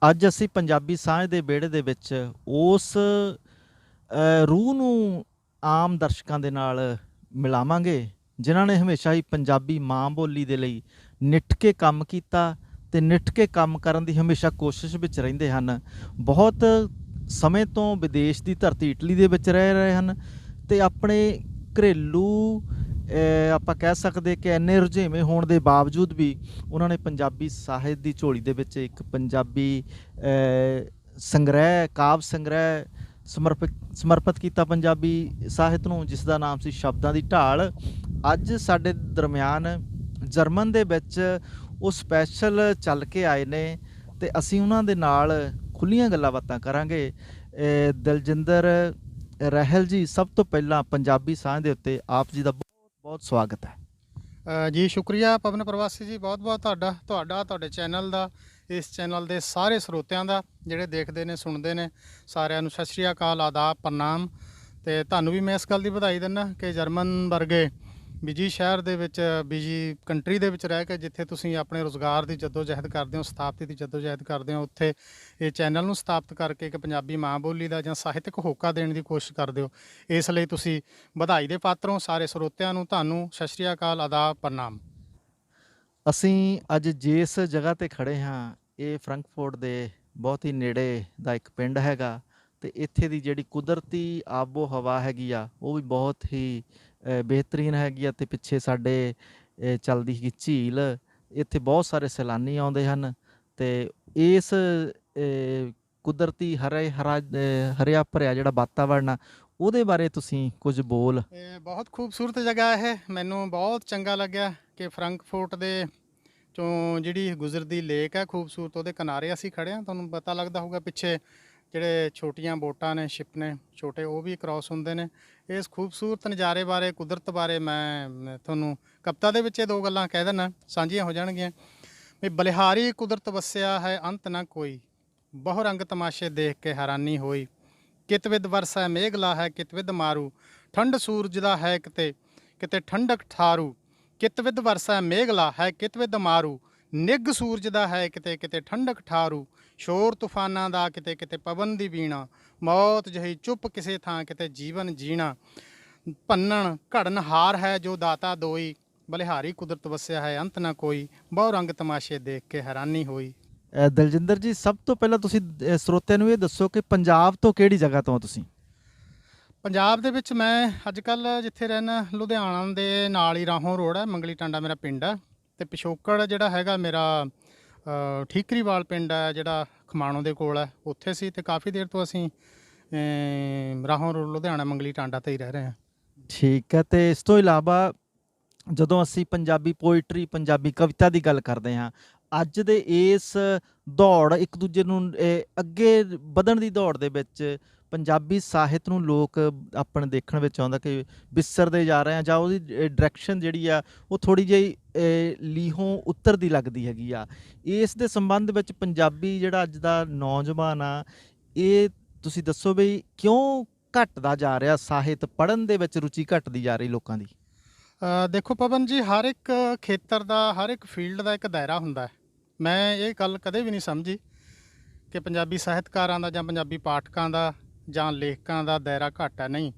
ਅੱਜ ਅਸੀਂ ਪੰਜਾਬੀ ਸਾਂਝ ਦੇ ਵਿਹੜੇ ਦੇ ਵਿੱਚ ਉਸ ਰੂਹ ਨੂੰ ਆਮ ਦਰਸ਼ਕਾਂ ਦੇ ਨਾਲ ਮਿਲਾਵਾਂਗੇ, ਜਿਨ੍ਹਾਂ ਨੇ ਹਮੇਸ਼ਾ ਹੀ ਪੰਜਾਬੀ ਮਾਂ ਬੋਲੀ ਦੇ ਲਈ ਨਿੱਠ ਕੇ ਕੰਮ ਕੀਤਾ ਤੇ ਨਿੱਠ ਕੇ ਕੰਮ ਕਰਨ ਦੀ ਹਮੇਸ਼ਾ ਕੋਸ਼ਿਸ਼ ਵਿੱਚ ਰਹਿੰਦੇ ਹਨ। ਬਹੁਤ ਸਮੇਂ ਤੋਂ ਵਿਦੇਸ਼ ਦੀ ਧਰਤੀ ਇਟਲੀ ਦੇ ਵਿੱਚ ਰਹਿ ਰਹੇ ਹਨ ਤੇ ਆਪਣੇ ਘਰੇਲੂ ਆਪਾਂ ਕਹਿ ਸਕਦੇ ਕਿ ਇੰਨੇ ਰੁਝੇਵੇਂ ਹੋਣ ਦੇ ਬਾਵਜੂਦ ਵੀ ਉਹਨਾਂ ਨੇ ਪੰਜਾਬੀ ਸਾਹਿਤ ਦੀ ਝੋਲੀ ਦੇ ਵਿੱਚ ਇੱਕ ਪੰਜਾਬੀ ਸੰਗ੍ਰਹਿ, ਕਾਵਿ ਸੰਗ੍ਰਹਿ ਸਮਰਪਿਤ ਕੀਤਾ ਪੰਜਾਬੀ ਸਾਹਿਤ ਨੂੰ, ਜਿਸ ਦਾ ਨਾਮ ਸੀ ਸ਼ਬਦਾਂ ਦੀ ਢਾਲ। ਅੱਜ ਸਾਡੇ ਦਰਮਿਆਨ ਜਰਮਨ ਦੇ ਵਿੱਚ ਉਹ ਸਪੈਸ਼ਲ ਚੱਲ ਕੇ ਆਏ ਨੇ ਤੇ ਅਸੀਂ ਉਹਨਾਂ ਦੇ ਨਾਲ ਖੁੱਲੀਆਂ ਗੱਲਾਂ ਬਾਤਾਂ ਕਰਾਂਗੇ। ਦਲਜਿੰਦਰ ਰਹਿਲ ਜੀ, ਸਭ ਤੋਂ ਪਹਿਲਾਂ ਪੰਜਾਬੀ ਸਾਂਝ ਦੇ ਉੱਤੇ ਆਪ ਜੀ ਦਾ ਬਹੁਤ ਬਹੁਤ ਸਵਾਗਤ ਹੈ। ਜੀ ਸ਼ੁਕਰੀਆ ਪਵਨ ਪ੍ਰਵਾਸੀ ਜੀ, ਬਹੁਤ ਬਹੁਤ ਤੁਹਾਡੇ ਚੈਨਲ ਦਾ, ਇਸ ਚੈਨਲ ਦੇ ਸਾਰੇ ਸਰੋਤਿਆਂ ਦਾ, ਜਿਹੜੇ ਦੇਖਦੇ ਨੇ ਸੁਣਦੇ ਨੇ, ਸਾਰਿਆਂ ਨੂੰ ਸਤਿ ਸ਼੍ਰੀ ਅਕਾਲ, ਆਦਾਬ, ਪ੍ਰਣਾਮ। ਅਤੇ ਤੁਹਾਨੂੰ ਵੀ ਮੈਂ ਇਸ ਗੱਲ ਦੀ ਵਧਾਈ ਦਿੰਦਾ ਕਿ ਜਰਮਨ ਵਰਗੇ ਬਿਜੀ ਸ਼ਹਿਰ ਦੇ ਵਿੱਚ, ਬਿਜੀ ਕੰਟਰੀ ਦੇ ਵਿੱਚ ਰਹਿ ਕੇ ਜਿੱਥੇ ਤੁਸੀਂ ਆਪਣੇ ਰੁਜ਼ਗਾਰ ਦੀ ਜੱਦੋਜਹਿਦ ਕਰਦੇ ਹੋ, ਸਥਾਪਤੀ ਦੀ ਜੱਦੋਜਹਿਦ ਕਰਦੇ ਹੋ, ਉੱਥੇ ਇਹ ਚੈਨਲ ਨੂੰ ਸਥਾਪਿਤ ਕਰਕੇ ਇੱਕ ਪੰਜਾਬੀ ਮਾਂ ਬੋਲੀ ਦਾ ਜਾਂ ਸਾਹਿਤਕ ਹੋਕਾ ਦੇਣ ਦੀ ਕੋਸ਼ਿਸ਼ ਕਰਦੇ ਹੋ। ਇਸ ਲਈ ਤੁਸੀਂ ਵਧਾਈ ਦੇ ਪਾਤਰ ਹੋ। ਸਾਰੇ ਸਰੋਤਿਆਂ ਨੂੰ ਤੁਹਾਨੂੰ ਸਤਿ ਸ਼੍ਰੀ ਅਕਾਲ, ਆਦਾਬ, ਪ੍ਰਣਾਮ। ਅਸੀਂ ਅੱਜ ਜਿਸ ਜਗ੍ਹਾ 'ਤੇ ਖੜ੍ਹੇ ਹਾਂ, ਇਹ ਫਰੰਕਫੋਰਟ ਦੇ ਬਹੁਤ ਹੀ ਨੇੜੇ ਦਾ ਇੱਕ ਪਿੰਡ ਹੈਗਾ ਅਤੇ ਇੱਥੇ ਦੀ ਜਿਹੜੀ ਕੁਦਰਤੀ ਆਬੋ ਹਵਾ ਹੈਗੀ ਆ, ਉਹ ਵੀ ਬਹੁਤ ਹੀ ਬਿਹਤਰੀਨ ਹੈਗੀ ਆ। ਅਤੇ ਪਿੱਛੇ ਸਾਡੇ ਚੱਲਦੀ ਹੈਗੀ ਝੀਲ, ਇੱਥੇ ਬਹੁਤ ਸਾਰੇ ਸੈਲਾਨੀ ਆਉਂਦੇ ਹਨ ਅਤੇ ਇਸ ਕੁਦਰਤੀ ਹਰਿਆ ਭਰਿਆ ਜਿਹੜਾ ਵਾਤਾਵਰਨ ਆ, ਉਹਦੇ ਬਾਰੇ ਤੁਸੀਂ ਕੁਝ ਬੋਲ। ਬਹੁਤ ਖੂਬਸੂਰਤ ਜਗ੍ਹਾ ਇਹ, ਮੈਨੂੰ ਬਹੁਤ ਚੰਗਾ ਲੱਗਿਆ ਕਿ ਫਰੰਕਫੋਰਟ ਦੇ ਚੋਂ ਜਿਹੜੀ ਗੁਜ਼ਰਦੀ ਲੇਕ ਹੈ ਖੂਬਸੂਰਤ, ਉਹਦੇ ਕਿਨਾਰੇ ਅਸੀਂ ਖੜ੍ਹੇ ਹਾਂ। ਤੁਹਾਨੂੰ ਪਤਾ ਲੱਗਦਾ ਹੋਊਗਾ ਪਿੱਛੇ ਜਿਹੜੇ ਛੋਟੀਆਂ ਬੋਟਾਂ ਨੇ, ਸ਼ਿਪ ਨੇ ਛੋਟੇ, ਉਹ ਵੀ ਕ੍ਰਾਸ ਹੁੰਦੇ ਨੇ। ਇਸ ਖੂਬਸੂਰਤ ਨਜ਼ਾਰੇ ਬਾਰੇ, ਕੁਦਰਤ ਬਾਰੇ ਮੈਂ ਤੁਹਾਨੂੰ ਕਵਿਤਾ ਦੇ ਵਿੱਚ ਇਹ ਦੋ ਗੱਲਾਂ ਕਹਿ ਦਿੰਦਾ, ਸਾਂਝੀਆਂ ਹੋ ਜਾਣਗੀਆਂ ਵੀ। ਬਲਿਹਾਰੀ ਕੁਦਰਤ ਵਸਿਆ ਹੈ ਅੰਤ ਨਾ ਕੋਈ, ਬਹੁ ਰੰਗ ਤਮਾਸ਼ੇ ਦੇਖ ਕੇ ਹੈਰਾਨੀ ਹੋਈ। ਕਿਤ ਵਿਦ ਵਰਸੈ ਮੇਘਲਾ ਹੈ ਕਿਤ ਵਿਦ ਮਾਰੂ, ਠੰਡ ਸੂਰਜ ਦਾ ਹੈ ਕਿਤੇ ਕਿਤੇ ਠੰਡਕ ਠਾਰੂ। ਕਿਤ ਵਿਦ ਵਰਸੈ ਮੇਘਲਾ ਹੈ ਕਿਤ ਵਿਦ ਮਾਰੂ, ਨਿੱਘ ਸੂਰਜ ਦਾ ਹੈ ਕਿਤੇ ਕਿਤੇ ਠੰਡਕ ਠਾਰੂ। ਸ਼ੋਰ ਤੂਫਾਨਾਂ ਦਾ ਕਿਤੇ ਕਿਤੇ ਪਵਨ ਦੀ ਵੀਣਾ, ਮੌਤ ਜਿਹੀ ਚੁੱਪ ਕਿਸੇ ਥਾਂ ਕਿਤੇ ਜੀਵਨ ਜੀਣਾ। ਭੰਨਣ ਘੜਨ ਹਾਰ ਹੈ ਜੋ ਦਾਤਾ ਦੋਈ, ਬਲਿਹਾਰੀ ਕੁਦਰਤ ਵਸਿਆ ਹੈ ਅੰਤ ਨਾ ਕੋਈ, ਬਹੁ ਰੰਗ ਤਮਾਸ਼ੇ ਦੇਖ ਕੇ ਹੈਰਾਨੀ ਹੋਈ। ਦਲਜਿੰਦਰ ਜੀ, ਸਭ ਤੋਂ ਪਹਿਲਾਂ ਤੁਸੀਂ ਸਰੋਤਿਆਂ ਨੂੰ ਇਹ ਦੱਸੋ ਕਿ ਪੰਜਾਬ ਤੋਂ ਕਿਹੜੀ ਜਗ੍ਹਾ ਤੋਂ ਤੁਸੀਂ? ਪੰਜਾਬ ਦੇ ਵਿੱਚ ਮੈਂ ਅੱਜ ਕੱਲ੍ਹ ਜਿੱਥੇ ਰਹਿਣਾ, ਲੁਧਿਆਣਾ ਦੇ ਨਾਲ ਹੀ ਰਾਹੋਂ ਰੋਡ ਹੈ, ਮੰਗਲੀ ਟਾਂਡਾ ਮੇਰਾ ਪਿੰਡ ਹੈ। ਅਤੇ ਪਿਛੋਕੜ ਜਿਹੜਾ ਹੈਗਾ ਮੇਰਾ ਠੀਕਰੀਵਾਲ ਪਿੰਡ ਹੈ, ਜਿਹੜਾ ਖਮਾਣੋਂ ਦੇ ਕੋਲ ਹੈ, ਉੱਥੇ ਸੀ। ਅਤੇ ਕਾਫੀ ਦੇਰ ਤੋਂ ਅਸੀਂ ਰਾਹੋਂ ਰੋਡ ਲੁਧਿਆਣਾ ਮੰਗਲੀ ਟਾਂਡਾ 'ਤੇ ਹੀ ਰਹਿ ਰਹੇ ਹਾਂ। ਠੀਕ ਹੈ। ਅਤੇ ਇਸ ਤੋਂ ਇਲਾਵਾ ਜਦੋਂ ਅਸੀਂ ਪੰਜਾਬੀ ਪੋਇਟਰੀ, ਪੰਜਾਬੀ ਕਵਿਤਾ ਦੀ ਗੱਲ ਕਰਦੇ ਹਾਂ, ਅੱਜ ਦੇ ਇਸ ਦੌੜ, ਇੱਕ ਦੂਜੇ ਨੂੰ ਅੱਗੇ ਵਧਣ ਦੀ ਦੌੜ ਦੇ ਵਿੱਚ ਪੰਜਾਬੀ ਸਾਹਿਤ ਨੂੰ ਲੋਕ ਆਪਣੇ ਦੇਖਣ ਵਿੱਚ ਆਉਂਦਾ ਕਿ ਵਿਸਰਦੇ ਜਾ ਰਹੇ ਆ, ਜਾਂ ਉਹਦੀ ਡਾਇਰੈਕਸ਼ਨ ਜਿਹੜੀ ਆ ਉਹ ਥੋੜ੍ਹੀ ਜਿਹੀ ਲੀਹੋਂ ਉੱਤਰਦੀ ਲੱਗਦੀ ਹੈਗੀ ਆ। ਇਸ ਦੇ ਸੰਬੰਧ ਵਿੱਚ ਪੰਜਾਬੀ ਜਿਹੜਾ ਅੱਜ ਦਾ ਨੌਜਵਾਨ ਆ, ਇਹ ਤੁਸੀਂ ਦੱਸੋ ਵੀ ਕਿਉਂ ਘਟਦਾ ਜਾ ਰਿਹਾ? ਸਾਹਿਤ ਪੜ੍ਹਨ ਦੇ ਵਿੱਚ ਰੁਚੀ ਘਟਦੀ ਜਾ ਰਹੀ ਲੋਕਾਂ ਦੀ। ਦੇਖੋ ਪਵਨ ਜੀ, ਹਰ ਇੱਕ ਖੇਤਰ ਦਾ, ਹਰ ਇੱਕ ਫੀਲਡ ਦਾ ਇੱਕ ਦਾਇਰਾ ਹੁੰਦਾ ਹੈ। ਮੈਂ ਇਹ ਗੱਲ ਕਦੇ ਵੀ ਨਹੀਂ ਸਮਝੀ ਕਿ ਪੰਜਾਬੀ ਸਾਹਿਤਕਾਰਾਂ ਦਾ ਜਾਂ ਪੰਜਾਬੀ ਪਾਠਕਾਂ ਦਾ ਜਾਂ ਲੇਖਕਾਂ ਦਾ ਦਾਇਰਾ ਘੱਟ ਹੈ। ਨਹੀਂ,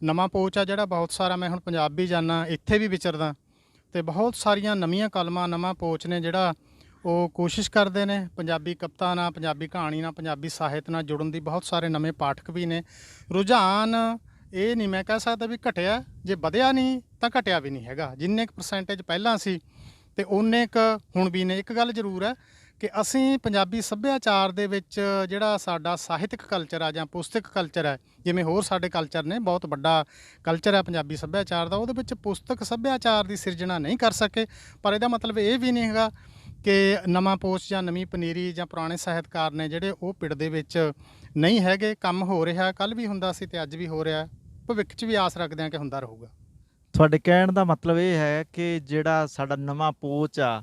ਨਵਾਂ ਪੋਚ ਆ ਜਿਹੜਾ ਬਹੁਤ ਸਾਰਾ। ਮੈਂ ਹੁਣ ਪੰਜਾਬ ਵੀ ਜਾਂਦਾ, ਇੱਥੇ ਵੀ ਵਿਚਰਦਾ, ਅਤੇ ਬਹੁਤ ਸਾਰੀਆਂ ਨਵੀਆਂ ਕਲਮਾਂ, ਨਵਾਂ ਪੋਚ ਨੇ ਜਿਹੜਾ ਉਹ ਕੋਸ਼ਿਸ਼ ਕਰਦੇ ਨੇ ਪੰਜਾਬੀ ਕਵਿਤਾ ਨਾਲ, ਪੰਜਾਬੀ ਕਹਾਣੀ ਨਾਲ, ਪੰਜਾਬੀ ਸਾਹਿਤ ਨਾਲ ਜੁੜਨ ਦੀ। ਬਹੁਤ ਸਾਰੇ ਨਵੇਂ ਪਾਠਕ ਵੀ ਨੇ। ਰੁਝਾਨ ਇਹ ਨਹੀਂ ਮੈਂ ਕਹਿ ਸਕਦਾ ਵੀ ਘਟਿਆ, ਜੇ ਵਧਿਆ ਨਹੀਂ ਤਾਂ ਘਟਿਆ ਵੀ ਨਹੀਂ ਹੈਗਾ। ਜਿੰਨੇ ਕੁ ਪਰਸੈਂਟੇਜ ਪਹਿਲਾਂ ਸੀ ਅਤੇ ਓਨੇ ਕੁ ਹੁਣ ਵੀ ਨੇ। ਇੱਕ ਗੱਲ ਜ਼ਰੂਰ ਹੈ ਕਿ ਅਸੀਂ ਪੰਜਾਬੀ ਸੱਭਿਆਚਾਰ ਦੇ ਵਿੱਚ ਜਿਹੜਾ ਸਾਡਾ ਸਾਹਿਤਕ ਕਲਚਰ ਆ ਜਾਂ ਪੁਸਤਕ ਕਲਚਰ ਹੈ, ਜਿਵੇਂ ਹੋਰ ਸਾਡੇ ਕਲਚਰ ਨੇ, ਬਹੁਤ ਵੱਡਾ ਕਲਚਰ ਹੈ ਪੰਜਾਬੀ ਸੱਭਿਆਚਾਰ ਦਾ, ਉਹਦੇ ਵਿੱਚ ਪੁਸਤਕ ਸੱਭਿਆਚਾਰ ਦੀ ਸਿਰਜਣਾ ਨਹੀਂ ਕਰ ਸਕੇ। ਪਰ ਇਹਦਾ ਮਤਲਬ ਇਹ ਵੀ ਨਹੀਂ ਹੈਗਾ ਕਿ ਨਵਾਂ ਪੋਚ ਜਾਂ ਨਵੀਂ ਪਨੀਰੀ ਜਾਂ ਪੁਰਾਣੇ ਸਾਹਿਤਕਾਰ ਨੇ ਜਿਹੜੇ ਉਹ ਪਿੜ ਦੇ ਵਿੱਚ ਨਹੀਂ ਹੈਗੇ। ਕੰਮ ਹੋ ਰਿਹਾ, ਕੱਲ੍ਹ ਵੀ ਹੁੰਦਾ ਸੀ ਅਤੇ ਅੱਜ ਵੀ ਹੋ ਰਿਹਾ, ਭਵਿੱਖ 'ਚ ਵੀ ਆਸ ਰੱਖਦੇ ਹਾਂ ਕਿ ਹੁੰਦਾ ਰਹੂਗਾ। ਤੁਹਾਡੇ ਕਹਿਣ ਦਾ ਮਤਲਬ ਇਹ ਹੈ ਕਿ ਜਿਹੜਾ ਸਾਡਾ ਨਵਾਂ ਪੋਚ ਆ,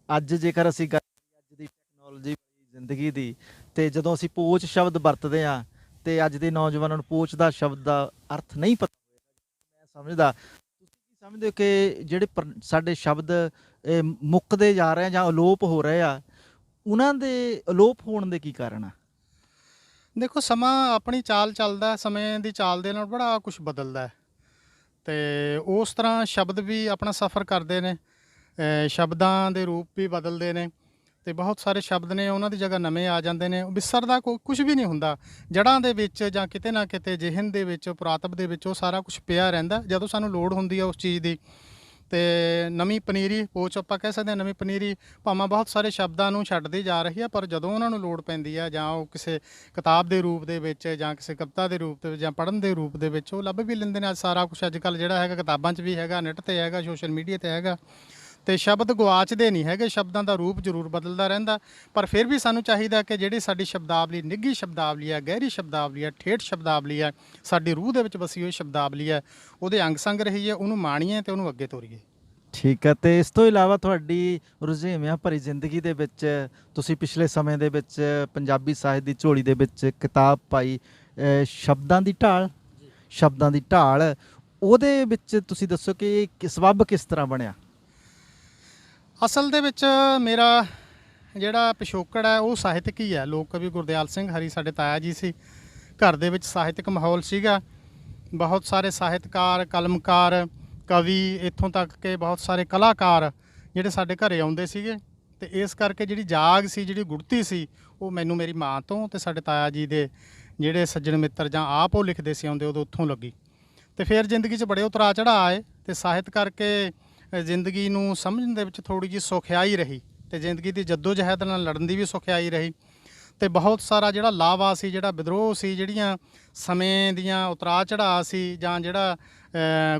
ਅੱਜ ਜੇਕਰ ਅਸੀਂ ਗੱਲ ਅੱਜ ਦੀ ਟੈਕਨੋਲੋਜੀ ਜ਼ਿੰਦਗੀ ਦੀ, ਅਤੇ ਜਦੋਂ ਅਸੀਂ ਪੋਚ ਸ਼ਬਦ ਵਰਤਦੇ ਹਾਂ ਅਤੇ ਅੱਜ ਦੇ ਨੌਜਵਾਨਾਂ ਨੂੰ ਪੋਚ ਦਾ ਸ਼ਬਦ ਦਾ ਅਰਥ ਨਹੀਂ ਪਤਾ ਹੋਵੇਗਾ, ਮੈਂ ਸਮਝਦਾ। ਤੁਸੀਂ ਕੀ ਸਮਝਦੇ ਹੋ ਕਿ ਜਿਹੜੇ ਸਾਡੇ ਸ਼ਬਦ ਮੁੱਕਦੇ ਜਾ ਰਹੇ ਆ ਜਾਂ ਅਲੋਪ ਹੋ ਰਹੇ ਆ, ਉਹਨਾਂ ਦੇ ਅਲੋਪ ਹੋਣ ਦੇ ਕੀ ਕਾਰਨ ਆ? ਦੇਖੋ, ਸਮਾਂ ਆਪਣੀ ਚਾਲ ਚੱਲਦਾ, ਸਮੇਂ ਦੀ ਚਾਲ ਦੇ ਨਾਲ ਬੜਾ ਕੁਝ ਬਦਲਦਾ ਹੈ ਤੇ ਉਸ ਤਰ੍ਹਾਂ ਸ਼ਬਦ ਵੀ ਆਪਣਾ ਸਫ਼ਰ ਕਰਦੇ ਨੇ। ਸ਼ਬਦਾਂ ਦੇ ਰੂਪ ਵੀ ਬਦਲਦੇ ਨੇ ਤੇ ਬਹੁਤ ਸਾਰੇ ਸ਼ਬਦ ਨੇ ਉਹਨਾਂ ਦੀ ਜਗ੍ਹਾ ਨਵੇਂ ਆ ਜਾਂਦੇ ਨੇ। ਵਿਸਰਦਾ ਕੁਝ ਵੀ ਨਹੀਂ ਹੁੰਦਾ। ਜੜ੍ਹਾਂ ਦੇ ਵਿੱਚ ਜਾਂ ਕਿਤੇ ਨਾ ਕਿਤੇ ਜ਼ਿਹਨ ਦੇ ਵਿੱਚ, ਪੁਰਾਤਪ ਦੇ ਵਿੱਚ ਉਹ ਸਾਰਾ ਕੁਝ ਪਿਆ ਰਹਿੰਦਾ। ਜਦੋਂ ਸਾਨੂੰ ਲੋੜ ਹੁੰਦੀ ਹੈ ਉਸ ਚੀਜ਼ ਦੀ ਤੇ ਨਵੀਂ ਪਨੀਰੀ, ਪੋਚ ਆਪਾਂ ਕਹਿ ਸਕਦੇ ਹਾਂ, ਨਵੀਂ ਪਨੀਰੀ ਭਾਵੇਂ ਬਹੁਤ ਸਾਰੇ ਸ਼ਬਦਾਂ ਨੂੰ ਛੱਡਦੀ ਜਾ ਰਹੀ ਹੈ, ਪਰ ਜਦੋਂ ਉਹਨਾਂ ਨੂੰ ਲੋੜ ਪੈਂਦੀ ਹੈ ਜਾਂ ਉਹ ਕਿਸੇ ਕਿਤਾਬ ਦੇ ਰੂਪ ਦੇ ਵਿੱਚ ਜਾਂ ਕਿਸੇ ਕਵਿਤਾ ਦੇ ਰੂਪ ਦੇ ਵਿੱਚ ਜਾਂ ਪੜ੍ਹਨ ਦੇ ਰੂਪ ਦੇ ਵਿੱਚ ਉਹ ਲੱਭ ਵੀ ਲੈਂਦੇ ਨੇ। ਅੱਜ ਸਾਰਾ ਕੁਝ ਅੱਜ ਕੱਲ੍ਹ ਜਿਹੜਾ ਹੈਗਾ ਕਿਤਾਬਾਂ 'ਚ ਵੀ ਹੈਗਾ, ਨੈੱਟ 'ਤੇ ਹੈਗਾ, ਸੋਸ਼ਲ ਮੀਡੀਆ 'ਤੇ ਹੈਗਾ ਤੇ ਸ਼ਬਦ ਗੁਆਚਦੇ ਨਹੀਂ ਹੈਗੇ। ਸ਼ਬਦਾਂ ਦਾ ਰੂਪ ਜ਼ਰੂਰ ਬਦਲਦਾ ਰਹਿੰਦਾ, ਪਰ ਫਿਰ ਵੀ ਸਾਨੂੰ ਚਾਹੀਦਾ ਕਿ ਜਿਹੜੀ ਸਾਡੀ ਸ਼ਬਦਾਵਲੀ, ਨਿੱਘੀ ਸ਼ਬਦਾਵਲੀ ਹੈ, ਗਹਿਰੀ ਸ਼ਬਦਾਵਲੀ ਹੈ, ਠੇਠ ਸ਼ਬਦਾਵਲੀ ਹੈ, ਸਾਡੀ ਰੂਹ ਦੇ ਵਿੱਚ ਵਸੀ ਹੋਈ ਸ਼ਬਦਾਵਲੀ ਹੈ, ਉਹਦੇ ਅੰਗ ਸੰਗ ਰਹੀਏ, ਉਹਨੂੰ ਮਾਣੀਏ ਤੇ ਉਹਨੂੰ ਅੱਗੇ ਤੋਰੀਏ। ਠੀਕ ਹੈ। ਤੇ ਇਸ ਤੋਂ ਇਲਾਵਾ ਤੁਹਾਡੀ ਰੁਝੇਵਿਆਂ ਭਰੀ ਜ਼ਿੰਦਗੀ ਦੇ ਵਿੱਚ ਤੁਸੀਂ ਪਿਛਲੇ ਸਮੇਂ ਦੇ ਵਿੱਚ ਪੰਜਾਬੀ ਸਾਹਿਤ ਦੀ ਝੋਲੀ ਦੇ ਵਿੱਚ ਕਿਤਾਬ ਪਾਈ, ਸ਼ਬਦਾਂ ਦੀ ਢਾਲ। ਸ਼ਬਦਾਂ ਦੀ ਢਾਲ, ਉਹਦੇ ਵਿੱਚ ਤੁਸੀਂ ਦੱਸੋ ਕਿ ਇਹ ਸਬੱਬ ਕਿਸ ਤਰ੍ਹਾਂ ਬਣਿਆ? ਅਸਲ ਦੇ ਵਿੱਚ ਮੇਰਾ ਜਿਹੜਾ ਪਿਛੋਕੜ ਹੈ ਉਹ ਸਾਹਿਤਕ ਹੀ ਹੈ। ਲੋਕ ਕਵੀ ਗੁਰਦਿਆਲ ਸਿੰਘ ਹਰੀ ਸਾਡੇ ਤਾਇਆ ਜੀ ਸੀ। ਘਰ ਦੇ ਵਿੱਚ ਸਾਹਿਤਕ ਮਾਹੌਲ ਸੀਗਾ। ਬਹੁਤ ਸਾਰੇ ਸਾਹਿਤਕਾਰ, ਕਲਮਕਾਰ, ਕਵੀ, ਇੱਥੋਂ ਤੱਕ ਕਿ ਬਹੁਤ ਸਾਰੇ ਕਲਾਕਾਰ ਜਿਹੜੇ ਸਾਡੇ ਘਰੇ ਆਉਂਦੇ ਸੀਗੇ ਤੇ ਇਸ ਕਰਕੇ ਜਿਹੜੀ ਜਾਗ ਸੀ, ਜਿਹੜੀ ਗੁੜਤੀ ਸੀ, ਉਹ ਮੈਨੂੰ ਮੇਰੀ ਮਾਂ ਤੋਂ ਤੇ ਸਾਡੇ ਤਾਇਆ ਜੀ ਦੇ ਜਿਹੜੇ ਸੱਜਣ ਮਿੱਤਰ ਜਾਂ ਆਪ ਉਹ ਲਿਖਦੇ ਸੀ ਆਉਂਦੇ, ਉਦੋਂ ਉੱਥੋਂ ਲੱਗੀ। ਤੇ ਫਿਰ ਜ਼ਿੰਦਗੀ 'ਚ ਬੜੇ ਉਤਰਾਅ ਚੜ੍ਹਾਅ ਆਏ ਤੇ ਸਾਹਿਤ ਕਰਕੇ ਜ਼ਿੰਦਗੀ ਨੂੰ ਸਮਝਣ ਦੇ ਵਿੱਚ ਥੋੜ੍ਹੀ ਜਿਹੀ ਸੁਖਿਆਈ ਰਹੀ ਤੇ ਜ਼ਿੰਦਗੀ ਦੀ ਜੱਦੋ-ਜਹਿਦ ਨਾਲ ਲੜਨ ਦੀ ਵੀ ਸੁਖਿਆਈ ਰਹੀ ਤੇ ਬਹੁਤ ਸਾਰਾ ਜਿਹੜਾ ਲਾਵਾ ਸੀ, ਜਿਹੜਾ ਵਿਦਰੋਹ ਸੀ, ਜਿਹੜੀਆਂ ਸਮੇਂ ਦੀਆਂ ਉਤਰਾਅ ਚੜ੍ਹਾਅ ਸੀ ਜਾਂ ਜਿਹੜਾ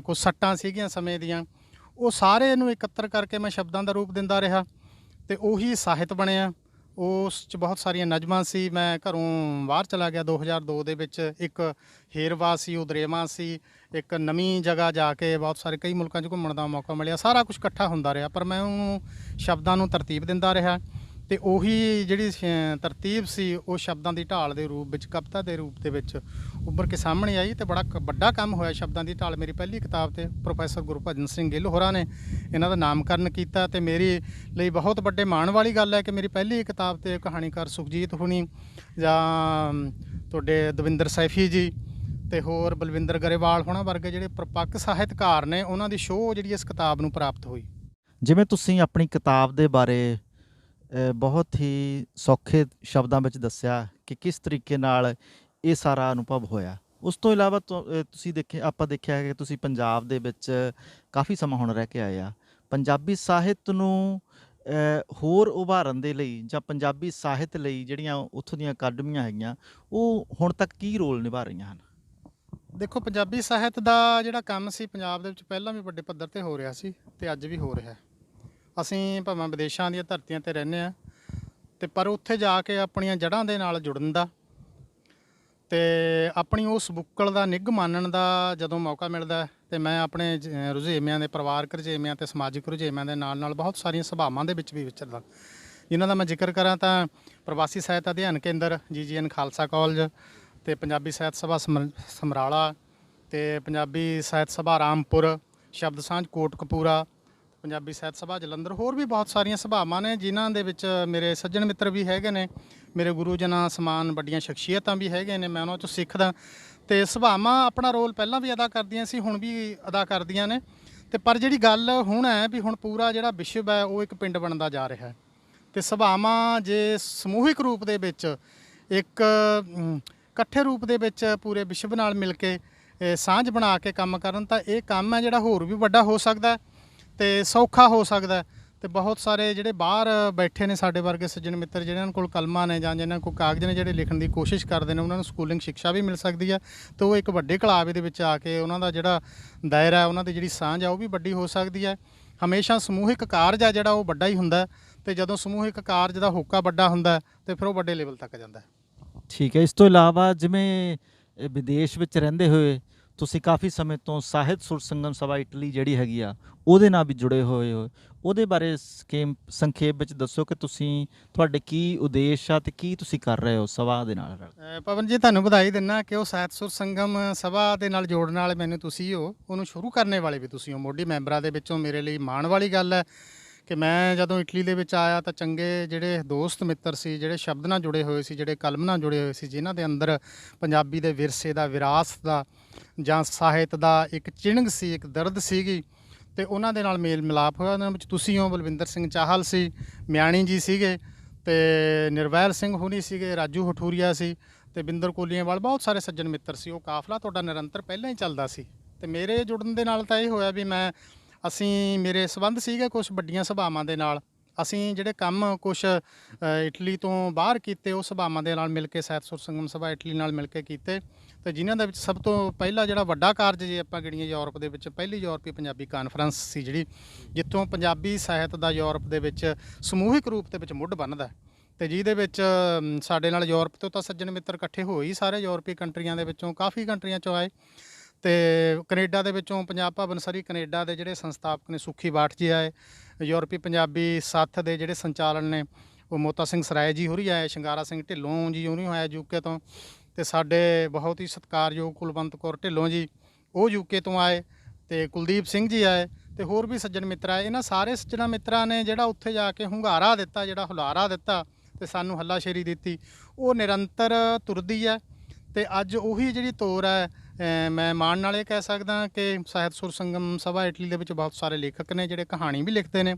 ਕੁਛ ਸੱਟਾਂ ਸੀਗੀਆਂ ਸਮੇਂ ਦੀਆਂ, ਉਹ ਸਾਰੇ ਨੂੰ ਇਕੱਤਰ ਕਰਕੇ ਮੈਂ ਸ਼ਬਦਾਂ ਦਾ ਰੂਪ ਦਿੰਦਾ ਰਿਹਾ ਤੇ ਉਹੀ ਸਾਹਿਤ ਬਣਿਆ। ਉਸ 'ਚ ਬਹੁਤ ਸਾਰੀਆਂ ਨਜ਼ਮਾਂ ਸੀ। ਮੈਂ ਘਰੋਂ ਬਾਹਰ ਚਲਾ ਗਿਆ 2002 ਦੇ ਵਿੱਚ। ਇੱਕ ਹੇਰਵਾ ਸੀ, ਉਦਰੇਵਾਂ ਸੀ, ਇੱਕ ਨਵੀਂ ਜਗ੍ਹਾ ਜਾ ਕੇ ਬਹੁਤ ਸਾਰੇ ਕਈ ਮੁਲਕਾਂ 'ਚ ਘੁੰਮਣ ਦਾ ਮੌਕਾ ਮਿਲਿਆ। ਸਾਰਾ ਕੁਝ ਇਕੱਠਾ ਹੁੰਦਾ ਰਿਹਾ, ਪਰ ਮੈਂ ਉਹਨੂੰ ਸ਼ਬਦਾਂ ਨੂੰ ਤਰਤੀਬ ਦਿੰਦਾ ਰਿਹਾ ਤੇ ਉਹੀ ਜਿਹੜੀ ਤਰਤੀਬ ਸੀ ਉਹ ਸ਼ਬਦਾਂ ਦੀ ਢਾਲ ਦੇ ਰੂਪ ਵਿੱਚ, ਕਵਿਤਾ ਦੇ ਰੂਪ ਦੇ ਵਿੱਚ ਉੱਭਰ ਕੇ ਸਾਹਮਣੇ ਆਈ ਤੇ ਬੜਾ ਵੱਡਾ ਕੰਮ ਹੋਇਆ। ਸ਼ਬਦਾਂ ਦੀ ਢਾਲ ਮੇਰੀ ਪਹਿਲੀ ਕਿਤਾਬ ਤੇ ਪ੍ਰੋਫੈਸਰ ਗੁਰਭਜਨ ਸਿੰਘ ਗਿੱਲ ਹੋਰਾਂ ਨੇ ਇਹਨਾਂ ਦਾ ਨਾਮਕਰਨ ਕੀਤਾ ਤੇ ਮੇਰੇ ਲਈ ਬਹੁਤ ਵੱਡੇ ਮਾਣ ਵਾਲੀ ਗੱਲ ਹੈ ਕਿ ਮੇਰੀ ਪਹਿਲੀ ਕਿਤਾਬ ਤੇ ਕਹਾਣੀਕਾਰ ਸੁਖਜੀਤ ਹੁਣੀ ਜਾਂ ਤੁਹਾਡੇ ਦਵਿੰਦਰ ਸੈਫੀ ਜੀ ਤੇ ਹੋਰ ਬਲਵਿੰਦਰ ਗਰੇਵਾਲ ਹੋਣਾ ਵਰਗੇ ਜਿਹੜੇ ਪ੍ਰਪੱਕ ਸਾਹਿਤਕਾਰ ਨੇ, ਉਹਨਾਂ ਦੀ ਸ਼ੋਅ ਜਿਹੜੀ ਇਸ ਕਿਤਾਬ ਨੂੰ ਪ੍ਰਾਪਤ ਹੋਈ। ਜਿਵੇਂ ਤੁਸੀਂ ਆਪਣੀ ਕਿਤਾਬ ਦੇ ਬਾਰੇ ਬਹੁਤ ਹੀ ਸੌਖੇ ਸ਼ਬਦਾਂ ਵਿੱਚ ਦੱਸਿਆ ਕਿ ਕਿਸ ਤਰੀਕੇ ਨਾਲ ਇਹ ਸਾਰਾ ਅਨੁਭਵ ਹੋਇਆ। ਉਸ ਤੋਂ ਇਲਾਵਾ ਤੁਸੀਂ ਆਪਾਂ ਦੇਖਿਆ ਹੈ ਕਿ ਤੁਸੀਂ ਪੰਜਾਬ ਦੇ ਵਿੱਚ ਕਾਫੀ ਸਮਾਂ ਹੁਣ ਰਹਿ ਕੇ ਆਏ ਆ। ਪੰਜਾਬੀ ਸਾਹਿਤ ਨੂੰ ਹੋਰ ਉਭਾਰਨ ਦੇ ਲਈ ਜਾਂ ਪੰਜਾਬੀ ਸਾਹਿਤ ਲਈ ਜਿਹੜੀਆਂ ਉੱਥੋਂ ਦੀਆਂ ਅਕਾਡਮੀਆਂ ਹੈਗੀਆਂ, ਉਹ ਹੁਣ ਤੱਕ ਕੀ ਰੋਲ ਨਿਭਾ ਰਹੀਆਂ ਹਨ? ਦੇਖੋ, ਪੰਜਾਬੀ ਸਾਹਿਤ ਦਾ ਜਿਹੜਾ ਕੰਮ ਸੀ ਪੰਜਾਬ ਦੇ ਵਿੱਚ ਪਹਿਲਾਂ ਵੀ ਵੱਡੇ ਪੱਧਰ ਤੇ ਹੋ ਰਿਹਾ ਸੀ ਤੇ ਅੱਜ ਵੀ ਹੋ ਰਿਹਾ। ਅਸੀਂ ਭਾਵੇਂ ਵਿਦੇਸ਼ਾਂ ਦੀਆਂ ਧਰਤੀਆਂ ਤੇ ਰਹਿੰਦੇ ਹਾਂ ਤੇ ਪਰ ਉੱਥੇ ਜਾ ਕੇ ਆਪਣੀਆਂ ਜੜ੍ਹਾਂ ਦੇ ਨਾਲ ਜੁੜਨ ਦਾ ਤੇ ਆਪਣੀ ਉਸ ਬੁੱਕਲ ਦਾ ਨਿੱਘ ਮਾਣਨ ਦਾ ਜਦੋਂ ਮੌਕਾ ਮਿਲਦਾ ਤੇ ਮੈਂ ਆਪਣੇ ਰੁਝੇਵਿਆਂ ਦੇ, ਪਰਿਵਾਰਕ ਰੁਝੇਵਿਆਂ ਤੇ ਸਮਾਜਿਕ ਰੁਝੇਵਿਆਂ ਦੇ ਨਾਲ ਨਾਲ ਬਹੁਤ ਸਾਰੀਆਂ ਸਭਾਵਾਂ ਦੇ ਵਿੱਚ ਵੀ ਵਿਚਰਦਾ। ਜਿਨ੍ਹਾਂ ਦਾ ਮੈਂ ਜ਼ਿਕਰ ਕਰਾਂ ਤਾਂ ਪ੍ਰਵਾਸੀ ਸਾਹਿਤ ਅਧਿਐਨ ਕੇਂਦਰ GGN ਖਾਲਸਾ ਕਾਲਜ ਤੇ ਪੰਜਾਬੀ ਸਾਹਿਤ ਸਭਾ ਸਮਰਾਲਾ ਤੇ ਪੰਜਾਬੀ ਸਾਹਿਤ ਸਭਾ ਰਾਮਪੁਰ, ਸ਼ਬਦ ਸਾਂਝ ਕੋਟਕਪੂਰਾ, ਪੰਜਾਬੀ ਸਾਹਿਤ ਸਭਾ ਜਲੰਧਰ, ਹੋਰ ਵੀ ਬਹੁਤ ਸਾਰੀਆਂ ਸਭਾਵਾਂ ਨੇ ਜਿਨ੍ਹਾਂ ਦੇ ਵਿੱਚ ਮੇਰੇ ਸੱਜਣ ਮਿੱਤਰ ਵੀ ਹੈਗੇ ਨੇ, ਮੇਰੇ ਗੁਰੂ ਜਨਾਂ ਸਮਾਨ ਵੱਡੀਆਂ ਸ਼ਖਸੀਅਤਾਂ ਵੀ ਹੈਗੇ ਨੇ। ਮੈਂ ਉਹਨਾਂ 'ਚੋਂ ਸਿੱਖਦਾ ਤੇ ਸਭਾਵਾਂ ਆਪਣਾ ਰੋਲ ਪਹਿਲਾਂ ਵੀ ਅਦਾ ਕਰਦੀਆਂ ਸੀ, ਹੁਣ ਵੀ ਅਦਾ ਕਰਦੀਆਂ ਨੇ ਤੇ ਪਰ ਜਿਹੜੀ ਗੱਲ ਹੁਣ ਹੈ ਵੀ ਹੁਣ ਪੂਰਾ ਜਿਹੜਾ ਵਿਸ਼ਵ ਹੈ ਉਹ ਇੱਕ ਪਿੰਡ ਬਣਦਾ ਜਾ ਰਿਹਾ ਹੈ ਤੇ ਸਭਾਵਾਂ ਜੇ ਸਮੂਹਿਕ ਰੂਪ ਦੇ ਵਿੱਚ ਇੱਕ ਇਕੱਠੇ ਰੂਪ ਦੇ ਵਿੱਚ ਪੂਰੇ ਵਿਸ਼ਵ ਨਾਲ ਮਿਲ ਕੇ ਸਾਂਝ ਬਣਾ ਕੇ ਕੰਮ ਕਰਨ ਤਾਂ ਇਹ ਕੰਮ ਹੈ ਜਿਹੜਾ ਹੋਰ ਵੀ ਵੱਡਾ ਹੋ ਸਕਦਾ ਤੇ ਸੌਖਾ ਹੋ ਸਕਦਾ ਤੇ ਬਹੁਤ ਸਾਰੇ ਜਿਹੜੇ ਬਾਹਰ ਬੈਠੇ ਨੇ ਸਾਡੇ ਵਰਗੇ ਸੱਜਣ ਮਿੱਤਰ, ਜਿਹਨਾਂ ਕੋਲ ਕਲਮਾਂ ਨੇ ਜਾਂ ਜਿਹਨਾਂ ਕੋਲ ਕਾਗਜ਼ ਨੇ, ਜਿਹੜੇ ਲਿਖਣ ਦੀ ਕੋਸ਼ਿਸ਼ ਕਰਦੇ ਨੇ, ਉਹਨਾਂ ਨੂੰ ਸਕੂਲਿੰਗ ਸਿੱਖਿਆ ਵੀ ਮਿਲ ਸਕਦੀ ਹੈ ਤੇ ਉਹ ਇੱਕ ਵੱਡੇ ਕਲਾਵੇ ਦੇ ਵਿੱਚ ਆ ਕੇ ਉਹਨਾਂ ਦਾ ਜਿਹੜਾ ਦਾਇਰਾ, ਉਹਨਾਂ ਦੀ ਜਿਹੜੀ ਸਾਂਝ ਆ ਉਹ ਵੀ ਵੱਡੀ ਹੋ ਸਕਦੀ ਹੈ। ਹਮੇਸ਼ਾ ਸਮੂਹਿਕ ਕਾਰਜ ਆ ਜਿਹੜਾ ਉਹ ਵੱਡਾ ਹੀ ਹੁੰਦਾ ਤੇ ਜਦੋਂ ਸਮੂਹਿਕ ਕਾਰਜ ਦਾ ਹੋਕਾ ਵੱਡਾ ਹੁੰਦਾ ਤੇ ਫਿਰ ਉਹ ਵੱਡੇ ਲੈਵਲ ਤੱਕ ਜਾਂਦਾ। ਠੀਕ ਹੈ। ਇਸ ਤੋਂ ਇਲਾਵਾ ਜਿਵੇਂ ਵਿਦੇਸ਼ ਵਿੱਚ ਰਹਿੰਦੇ ਹੋਏ ਤੁਸੀਂ ਕਾਫੀ ਸਮੇਂ ਤੋਂ ਸਾਹਿਤ ਸੁਰ ਸੰਗਮ ਸਭਾ ਇਟਲੀ ਜਿਹੜੀ ਹੈਗੀ ਆ ਉਹਦੇ ਨਾਲ ਵੀ ਜੁੜੇ ਹੋਏ ਹੋ, ਉਹਦੇ ਬਾਰੇ ਸੰਖੇਪ ਵਿੱਚ ਦੱਸੋ ਕਿ ਤੁਹਾਡੇ ਕੀ ਉਦੇਸ਼ ਆ ਤੇ ਕੀ ਤੁਸੀਂ ਕਰ ਰਹੇ ਹੋ ਸਭਾ ਦੇ ਨਾਲ ਰਲ? ਪਵਨ ਜੀ, ਤੁਹਾਨੂੰ ਵਧਾਈ ਦਿੰਦਾ ਕਿ ਉਹ ਸਾਹਿਤ ਸੁਰ ਸੰਗਮ ਸਭਾ ਦੇ ਨਾਲ ਜੋੜਨ ਵਾਲੇ ਮੈਨੂੰ ਤੁਸੀਂ ਹੋ, ਉਹਨੂੰ ਸ਼ੁਰੂ ਕਰਨੇ ਵਾਲੇ ਵੀ ਤੁਸੀਂ ਹੋ। ਮੋਢੀ ਮੈਂਬਰਾਂ ਦੇ ਵਿੱਚੋਂ ਮੇਰੇ ਲਈ ਮਾਣ ਵਾਲੀ ਗੱਲ ਹੈ ਕਿ ਮੈਂ ਜਦੋਂ ਇਟਲੀ ਦੇ ਵਿੱਚ ਆਇਆ ਤਾਂ ਚੰਗੇ ਜਿਹੜੇ ਦੋਸਤ ਮਿੱਤਰ ਸੀ, ਜਿਹੜੇ ਸ਼ਬਦ ਨਾਲ ਜੁੜੇ ਹੋਏ ਸੀ, ਜਿਹੜੇ ਕਲਮ ਨਾਲ ਜੁੜੇ ਹੋਏ ਸੀ, ਜਿਨ੍ਹਾਂ ਦੇ ਅੰਦਰ ਪੰਜਾਬੀ ਦੇ ਵਿਰਸੇ ਦਾ, ਵਿਰਾਸਤ ਦਾ ਜਾਂ ਸਾਹਿਤ ਦਾ ਇੱਕ ਚਿਣਗ ਸੀ, ਇੱਕ ਦਰਦ ਸੀਗੀ, ਤੇ ਉਹਨਾਂ ਦੇ ਨਾਲ ਮੇਲ ਮਿਲਾਪ ਹੋਇਆ। ਉਹਨਾਂ ਵਿੱਚ ਤੁਸੀਂ ਹੋ, ਬਲਵਿੰਦਰ ਸਿੰਘ ਚਾਹਲ ਸੀ, ਮਿਆਣੀ ਜੀ ਸੀਗੇ, ਤੇ ਨਿਰਵੈਰ ਸਿੰਘ ਹੁਣੀ ਸੀਗੇ, ਰਾਜੂ ਹਠੂਰੀਆ ਸੀ, ਤੇ ਬਿੰਦਰ ਕੋਲੀਆਂਵਾਲ, ਬਹੁਤ ਸਾਰੇ ਸੱਜਣ ਮਿੱਤਰ ਸੀ। ਉਹ ਕਾਫਲਾ ਤੁਹਾਡਾ ਨਿਰੰਤਰ ਪਹਿਲਾਂ ਹੀ ਚੱਲਦਾ ਸੀ, ਤੇ ਮੇਰੇ ਜੁੜਨ ਦੇ ਨਾਲ ਤਾਂ ਇਹ ਹੋਇਆ ਵੀ ਅਸੀਂ ਮੇਰੇ ਸੰਬੰਧ ਸੀਗੇ ਕੁਝ ਵੱਡੀਆਂ ਸਭਾਵਾਂ ਦੇ ਨਾਲ। ਅਸੀਂ ਜਿਹੜੇ ਕੰਮ ਕੁਝ ਇਟਲੀ ਤੋਂ ਬਾਹਰ ਕੀਤੇ, ਉਹ ਸਭਾਵਾਂ ਦੇ ਨਾਲ ਮਿਲ ਕੇ ਸਾਹਿਤ ਸੁਰ ਸੰਗਮ ਸਭਾ ਇਟਲੀ ਨਾਲ ਮਿਲ ਕੇ ਕੀਤੇ, ਤੇ ਜਿਨ੍ਹਾਂ ਦੇ ਵਿੱਚ ਸਭ ਤੋਂ ਪਹਿਲਾ ਜਿਹੜਾ ਵੱਡਾ ਕਾਰਜ ਜੇ ਆਪਾਂ ਗਿਣੀਏ ਯੂਰਪ ਦੇ ਵਿੱਚ, ਪਹਿਲੀ ਯੂਰਪੀ ਪੰਜਾਬੀ ਕਾਨਫਰੰਸ ਸੀ, ਜਿਹੜੀ ਜਿੱਥੋਂ ਪੰਜਾਬੀ ਸਾਹਿਤ ਦਾ ਯੂਰਪ ਦੇ ਵਿੱਚ ਸਮੂਹਿਕ ਰੂਪ ਦੇ ਵਿੱਚ ਮੁੱਢ ਬਣਦਾ, ਤੇ ਜਿਹਦੇ ਵਿੱਚ ਸਾਡੇ ਨਾਲ ਯੂਰਪ ਤੋਂ ਤਾਂ ਸੱਜਣ ਮਿੱਤਰ ਇਕੱਠੇ ਹੋਏ ਹੀ ਸਾਰੇ ਯੂਰਪੀ ਕੰਟਰੀਆਂ ਦੇ ਵਿੱਚੋਂ, ਕਾਫੀ ਕੰਟਰੀਆਂ ਚੋਂ ਆਏ, ਤੇ ਕੈਨੇਡਾ ਦੇ ਵਿੱਚੋਂ ਪੰਜਾਬ ਭਵਨ ਸਰੀ ਕੈਨੇਡਾ ਦੇ ਜਿਹੜੇ ਸੰਸਥਾਪਕ ਨੇ ਸੁੱਖੀ ਬਾਠ ਜੀ ਆਏ, ਯੂਰਪੀ ਪੰਜਾਬੀ ਸੱਥ ਦੇ ਜਿਹੜੇ ਸੰਚਾਲਨ ਨੇ ਉਹ ਮੋਤਾ ਸਿੰਘ ਸਰਾਏ ਜੀ ਹੋਰੀ ਆਏ, ਸ਼ਿੰਗਾਰਾ ਸਿੰਘ ਢਿੱਲੋਂ ਜੀ ਉਹਨੂੰ ਆਇਆ ਯੂਕੇ ਤੋਂ, ਤੇ ਸਾਡੇ ਬਹੁਤ ਹੀ ਸਤਿਕਾਰਯੋਗ ਕੁਲਵੰਤ ਕੌਰ ਢਿੱਲੋਂ ਜੀ ਉਹ ਯੂਕੇ ਤੋਂ ਆਏ, ਤੇ ਕੁਲਦੀਪ ਸਿੰਘ ਜੀ ਆਏ, ਤੇ ਹੋਰ ਵੀ ਸੱਜਣ ਮਿੱਤਰ ਆਏ। ਇਹਨਾਂ ਸਾਰੇ ਸੱਜਣਾ ਮਿੱਤਰਾਂ ਨੇ ਜਿਹੜਾ ਉੱਥੇ ਜਾ ਕੇ ਹੁੰਗਾਰਾ ਦਿੱਤਾ, ਜਿਹੜਾ ਹੁਲਾਰਾ ਦਿੱਤਾ, ਤੇ ਸਾਨੂੰ ਹੱਲਾਸ਼ੇਰੀ ਦਿੱਤੀ, ਉਹ ਨਿਰੰਤਰ ਤੁਰਦੀ ਹੈ। ਤੇ ਅੱਜ ਉਹੀ ਜਿਹੜੀ ਤੋਰ ਹੈ, ਮੈਂ ਮਾਣ ਨਾਲ ਇਹ ਕਹਿ ਸਕਦਾ ਕਿ ਸਾਹਿਤ ਸੁਰ ਸੰਗਮ ਸਭਾ ਇਟਲੀ ਦੇ ਵਿੱਚ ਬਹੁਤ ਸਾਰੇ ਲੇਖਕ ਨੇ ਜਿਹੜੇ ਕਹਾਣੀ ਵੀ ਲਿਖਦੇ ਨੇ,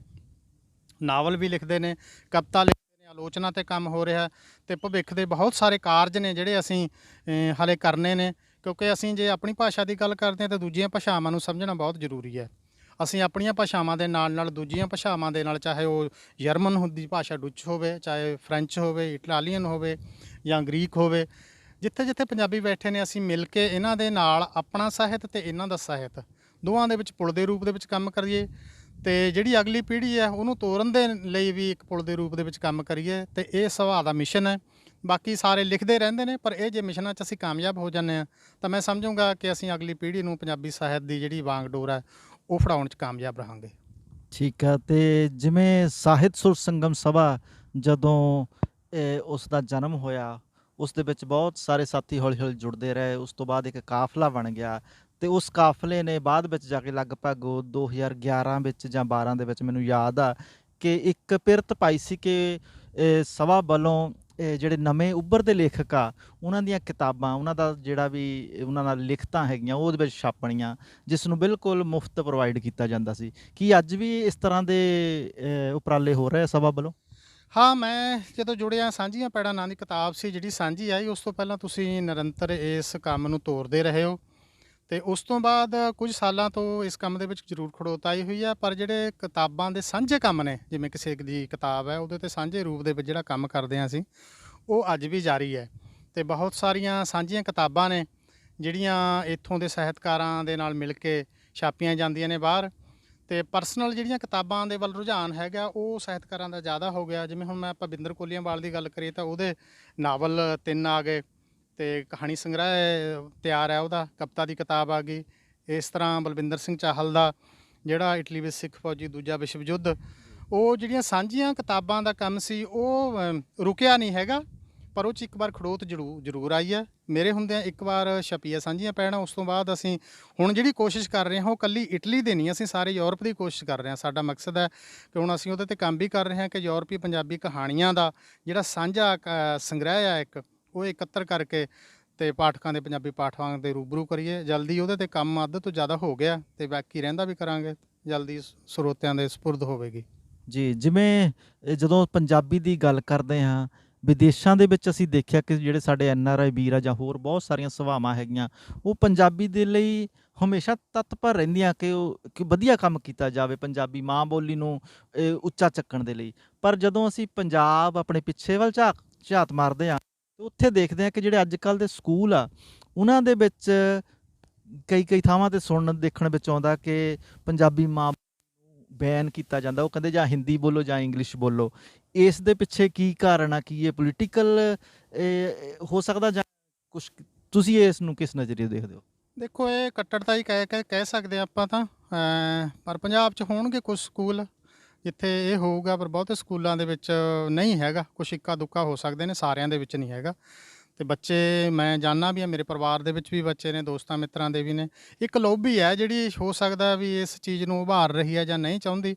ਨਾਵਲ ਵੀ ਲਿਖਦੇ ਨੇ, ਕਵਿਤਾ ਲਿਖਦੇ ਨੇ, ਆਲੋਚਨਾ 'ਤੇ ਕੰਮ ਹੋ ਰਿਹਾ, ਤੇ ਭਵਿੱਖ ਦੇ ਬਹੁਤ ਸਾਰੇ ਕਾਰਜ ਨੇ ਜਿਹੜੇ ਅਸੀਂ ਹਾਲੇ ਕਰਨੇ ਨੇ, ਕਿਉਂਕਿ ਅਸੀਂ ਜੇ ਆਪਣੀ ਭਾਸ਼ਾ ਦੀ ਗੱਲ ਕਰਦੇ ਹਾਂ ਤਾਂ ਦੂਜੀਆਂ ਭਾਸ਼ਾਵਾਂ ਨੂੰ ਸਮਝਣਾ ਬਹੁਤ ਜ਼ਰੂਰੀ ਹੈ। ਅਸੀਂ ਆਪਣੀਆਂ ਭਾਸ਼ਾਵਾਂ ਦੇ ਨਾਲ ਨਾਲ ਦੂਜੀਆਂ ਭਾਸ਼ਾਵਾਂ ਦੇ ਨਾਲ, ਚਾਹੇ ਉਹ ਜਰਮਨ ਦੀ ਭਾਸ਼ਾ ਡੁੱਚ ਹੋਵੇ, ਚਾਹੇ ਫਰੈਂਚ ਹੋਵੇ, ਇਟਾਲੀਅਨ ਹੋਵੇ ਜਾਂ ਗਰੀਕ ਹੋਵੇ, ਜਿੱਥੇ ਜਿੱਥੇ ਪੰਜਾਬੀ ਬੈਠੇ ਨੇ, ਅਸੀਂ ਮਿਲ ਕੇ ਇਹਨਾਂ ਦੇ ਨਾਲ ਆਪਣਾ ਸਾਹਿਤ ਤੇ ਇਹਨਾਂ ਦਾ ਸਾਹਿਤ ਦੋਵਾਂ ਦੇ ਵਿੱਚ ਪੁਲ ਦੇ ਰੂਪ ਦੇ ਵਿੱਚ ਕੰਮ ਕਰੀਏ, ਤੇ ਜਿਹੜੀ ਅਗਲੀ ਪੀੜ੍ਹੀ ਹੈ ਉਹਨੂੰ ਤੋਰਨ ਦੇ ਲਈ ਵੀ ਇੱਕ ਪੁਲ ਦੇ ਰੂਪ ਦੇ ਵਿੱਚ ਕੰਮ ਕਰੀਏ। ਤੇ ਇਹ ਸਭਾ ਦਾ ਮਿਸ਼ਨ ਹੈ। ਬਾਕੀ ਸਾਰੇ ਲਿਖਦੇ ਰਹਿੰਦੇ ਨੇ, ਪਰ ਇਹ ਜੇ ਮਿਸ਼ਨਾਂ 'ਚ ਅਸੀਂ ਕਾਮਯਾਬ ਹੋ ਜਾਂਦੇ ਹਾਂ ਤਾਂ ਮੈਂ ਸਮਝੂੰਗਾ ਕਿ ਅਸੀਂ ਅਗਲੀ ਪੀੜ੍ਹੀ ਨੂੰ ਪੰਜਾਬੀ ਸਾਹਿਤ ਦੀ ਜਿਹੜੀ ਵਾਂਗਡੋਰ ਹੈ ਉਹ ਫੜਾਉਣ 'ਚ ਕਾਮਯਾਬ ਰਹਾਂਗੇ। ਠੀਕ ਆ। ਤੇ ਜਿਵੇਂ ਸਾਹਿਤ ਸੁਰ ਸੰਗਮ ਸਭਾ ਜਦੋਂ ਉਸ ਦਾ ਜਨਮ ਹੋਇਆ, ਉਸ ਦੇ ਵਿੱਚ ਬਹੁਤ ਸਾਰੇ ਸਾਥੀ ਹੌਲੀ ਹੌਲੀ ਜੁੜਦੇ ਰਹੇ। ਉਸ ਤੋਂ ਬਾਅਦ ਇੱਕ ਕਾਫਲਾ ਬਣ ਗਿਆ, ਤੇ ਉਸ ਕਾਫਲੇ ਨੇ ਬਾਅਦ ਵਿੱਚ ਜਾ ਕੇ ਲਗਭਗ 2011 ਵਿੱਚ ਜਾਂ 12 ਦੇ ਵਿੱਚ ਮੈਨੂੰ ਯਾਦ ਆ ਕਿ ਇੱਕ ਪਿਰਤ ਪਾਈ ਸੀ ਕਿ ਸਭਾ ਵੱਲੋਂ ਜਿਹੜੇ ਨਵੇਂ ਉੱਭਰਦੇ ਲੇਖਕ ਆ ਉਹਨਾਂ ਦੀਆਂ ਕਿਤਾਬਾਂ, ਉਹਨਾਂ ਦਾ ਜਿਹੜਾ ਵੀ ਉਹਨਾਂ ਨਾਲ ਲਿਖਤਾਂ ਹੈਗੀਆਂ ਉਹਦੇ ਵਿੱਚ ਛਾਪਣੀਆਂ, ਜਿਸ ਨੂੰ ਬਿਲਕੁਲ ਮੁਫਤ ਪ੍ਰੋਵਾਈਡ ਕੀਤਾ ਜਾਂਦਾ ਸੀ। ਕੀ ਅੱਜ ਵੀ ਇਸ ਤਰ੍ਹਾਂ ਦੇ ਉਪਰਾਲੇ ਹੋ ਰਹੇ ਸਭਾ ਵੱਲੋਂ? ਹਾਂ, ਮੈਂ ਜਦੋਂ ਜੁੜਿਆ ਸਾਂਝੀਆਂ ਪੈੜਾਂ ਨਾਂ ਦੀ ਕਿਤਾਬ ਸੀ ਜਿਹੜੀ ਸਾਂਝੀ ਆਈ, ਉਸ ਤੋਂ ਪਹਿਲਾਂ ਤੁਸੀਂ ਨਿਰੰਤਰ ਇਸ ਕੰਮ ਨੂੰ ਤੋਰਦੇ ਰਹੇ ਹੋ, ਤੇ ਉਸ ਤੋਂ ਬਾਅਦ ਕੁਝ ਸਾਲਾਂ ਤੋਂ ਇਸ ਕੰਮ ਦੇ ਵਿੱਚ ਜ਼ਰੂਰ ਖੜੋਤ ਆਈ ਹੋਈ ਹੈ। ਪਰ ਜਿਹੜੇ ਕਿਤਾਬਾਂ ਦੇ ਸਾਂਝੇ ਕੰਮ ਨੇ, ਜਿਵੇਂ ਕਿਸੇ ਦੀ ਕਿਤਾਬ ਹੈ ਉਹਦੇ 'ਤੇ ਸਾਂਝੇ ਰੂਪ ਦੇ ਵਿੱਚ ਜਿਹੜਾ ਕੰਮ ਕਰਦੇ ਹਾਂ ਅਸੀਂ, ਉਹ ਅੱਜ ਵੀ ਜਾਰੀ ਹੈ। ਤੇ ਬਹੁਤ ਸਾਰੀਆਂ ਸਾਂਝੀਆਂ ਕਿਤਾਬਾਂ ਨੇ ਜਿਹੜੀਆਂ ਇੱਥੋਂ ਦੇ ਸਾਹਿਤਕਾਰਾਂ ਦੇ ਨਾਲ ਮਿਲ ਕੇ ਛਾਪੀਆਂ ਜਾਂਦੀਆਂ ਨੇ ਬਾਹਰ। ਤੇ ਪਰਸਨਲ ਜਿਹੜੀਆਂ ਕਿਤਾਬਾਂ ਦੇ ਵੱਲ ਰੁਝਾਨ ਹੈਗਾ ਉਹ ਸਾਹਿਤਕਾਰਾਂ ਦਾ ਜ਼ਿਆਦਾ ਹੋ ਗਿਆ। ਜਿਵੇਂ ਹੁਣ ਮੈਂ ਆਪਾਂ ਬਿੰਦਰ ਕੋਲੀਆਂਵਾਲ ਦੀ ਗੱਲ ਕਰੀਏ ਤਾਂ ਉਹਦੇ ਨਾਵਲ 3 ਆ ਗਏ, ਤੇ ਕਹਾਣੀ ਸੰਗ੍ਰਹਿ ਤਿਆਰ ਹੈ ਉਹਦਾ, ਕਵਿਤਾ ਦੀ ਕਿਤਾਬ ਆ ਗਈ। ਇਸ ਤਰ੍ਹਾਂ ਬਲਵਿੰਦਰ ਸਿੰਘ ਚਾਹਲ ਦਾ ਜਿਹੜਾ ਇਟਲੀ ਵਿੱਚ ਸਿੱਖ ਫੌਜੀ ਦੂਜਾ ਵਿਸ਼ਵ ਯੁੱਧ, ਉਹ ਜਿਹੜੀਆਂ ਸਾਂਝੀਆਂ ਕਿਤਾਬਾਂ ਦਾ ਕੰਮ ਸੀ ਉਹ ਰੁਕਿਆ ਨਹੀਂ ਹੈਗਾ, ਪਰ ਉਹ 'ਚ ਇੱਕ ਵਾਰ ਖੜੋਤ ਜ਼ਰੂਰ ਆਈ ਹੈ। ਮੇਰੇ ਹੁੰਦਿਆਂ ਇੱਕ ਵਾਰ ਛਪੀ ਹੈ ਸਾਂਝੀਆਂ ਪੈੜਾਂ। ਉਸ ਤੋਂ ਬਾਅਦ ਅਸੀਂ ਹੁਣ ਜਿਹੜੀ ਕੋਸ਼ਿਸ਼ ਕਰ ਰਹੇ ਹਾਂ ਉਹ ਇਕੱਲੀ ਇਟਲੀ ਦੇ ਨਹੀਂ, ਅਸੀਂ ਸਾਰੇ ਯੂਰਪ ਦੀ ਕੋਸ਼ਿਸ਼ ਕਰ ਰਹੇ ਹਾਂ। ਸਾਡਾ ਮਕਸਦ ਹੈ ਕਿ ਹੁਣ ਅਸੀਂ ਉਹਦੇ 'ਤੇ ਕੰਮ ਵੀ ਕਰ ਰਹੇ ਹਾਂ ਕਿ ਯੂਰਪੀ ਪੰਜਾਬੀ ਕਹਾਣੀਆਂ ਦਾ ਜਿਹੜਾ ਸਾਂਝਾ ਸੰਗ੍ਰਹਿ ਆ ਇੱਕ, ਉਹ ਇਕੱਤਰ ਕਰਕੇ ਤੇ ਪਾਠਕਾਂ ਦੇ ਪੰਜਾਬੀ ਪਾਠਾਂ ਦੇ ਰੂਬਰੂ ਕਰੀਏ। ਜਲਦੀ ਉਹਦੇ 'ਤੇ ਕੰਮ ਅੱਧ ਤੋਂ ਜ਼ਿਆਦਾ ਹੋ ਗਿਆ, ਤੇ ਬਾਕੀ ਰਹਿੰਦਾ ਵੀ ਕਰਾਂਗੇ, ਜਲਦੀ ਸਰੋਤਿਆਂ ਦੇ ਸਪੁਰਦ ਹੋਵੇਗੀ। ਜੀ, ਜਿਵੇਂ ਜਦੋਂ ਪੰਜਾਬੀ ਦੀ ਗੱਲ ਕਰਦੇ ਹਾਂ, ਵਿਦੇਸ਼ਾਂ ਦੇ ਵਿੱਚ ਅਸੀਂ ਦੇਖਿਆ ਕਿ ਜਿਹੜੇ ਸਾਡੇ NRI ਵੀਰ ਆ ਜਾਂ ਹੋਰ ਬਹੁਤ ਸਾਰੀਆਂ ਸਭਾਵਾਂ ਹੈਗੀਆਂ, ਉਹ ਪੰਜਾਬੀ ਦੇ ਲਈ ਹਮੇਸ਼ਾ ਤਤਪਰ ਰਹਿੰਦੀਆਂ ਕਿ ਵਧੀਆ ਕੰਮ ਕੀਤਾ ਜਾਵੇ ਪੰਜਾਬੀ ਮਾਂ ਬੋਲੀ ਨੂੰ ਉੱਚਾ ਚੱਕਣ ਦੇ ਲਈ। ਪਰ ਜਦੋਂ ਅਸੀਂ ਪੰਜਾਬ ਆਪਣੇ ਪਿੱਛੇ ਵੱਲ ਝਾਤ ਮਾਰਦੇ ਹਾਂ, ਉੱਥੇ ਦੇਖਦੇ ਹਾਂ ਕਿ ਜਿਹੜੇ ਅੱਜ ਕੱਲ੍ਹ ਦੇ ਸਕੂਲ ਆ ਉਹਨਾਂ ਦੇ ਵਿੱਚ ਕਈ ਥਾਵਾਂ 'ਤੇ ਸੁਣਨ ਦੇਖਣ ਵਿੱਚ ਆਉਂਦਾ ਕਿ ਪੰਜਾਬੀ ਮਾਂ ਬੈਨ ਕੀਤਾ ਜਾਂਦਾ। ਉਹ ਕਹਿੰਦੇ ਜਾਂ ਹਿੰਦੀ ਬੋਲੋ ਜਾਂ ਇੰਗਲਿਸ਼ ਬੋਲੋ। ਇਸ ਦੇ ਪਿੱਛੇ ਕੀ ਕਾਰਨ ਆ? ਕੀ ਇਹ ਪੋਲੀਟੀਕਲ ਹੋ ਸਕਦਾ ਜਾਂ ਕੁਛ? ਤੁਸੀਂ ਇਸ ਨੂੰ ਕਿਸ ਨਜ਼ਰੀਏ ਦੇਖਦੇ ਹੋ? ਦੇਖੋ, ਇਹ ਕੱਟੜਤਾ ਹੀ ਕਹਿ ਸਕਦੇ ਆਪਾਂ ਤਾਂ, ਪਰ ਪੰਜਾਬ 'ਚ ਹੋਣਗੇ ਕੁਝ ਸਕੂਲ ਜਿੱਥੇ ਇਹ ਹੋਊਗਾ, ਪਰ ਬਹੁਤੇ ਸਕੂਲਾਂ ਦੇ ਵਿੱਚ ਨਹੀਂ ਹੈਗਾ। ਕੁਛ ਇੱਕਾ ਦੁੱਕਾ ਹੋ ਸਕਦੇ ਨੇ, ਸਾਰਿਆਂ ਦੇ ਵਿੱਚ ਨਹੀਂ ਹੈਗਾ। ਤੇ ਬੱਚੇ ਮੈਂ ਜਾਣਦਾ ਵੀ ਹਾਂ, ਮੇਰੇ ਪਰਿਵਾਰ ਦੇ ਵਿੱਚ ਵੀ ਬੱਚੇ ਨੇ, ਦੋਸਤਾਂ ਮਿੱਤਰਾਂ ਦੇ ਵੀ ਨੇ। ਇੱਕ ਲੌਬੀ ਹੈ ਜਿਹੜੀ ਹੋ ਸਕਦਾ ਵੀ ਇਸ ਚੀਜ਼ ਨੂੰ ਉਭਾਰ ਰਹੀ ਹੈ ਜਾਂ ਨਹੀਂ ਚਾਹੁੰਦੀ।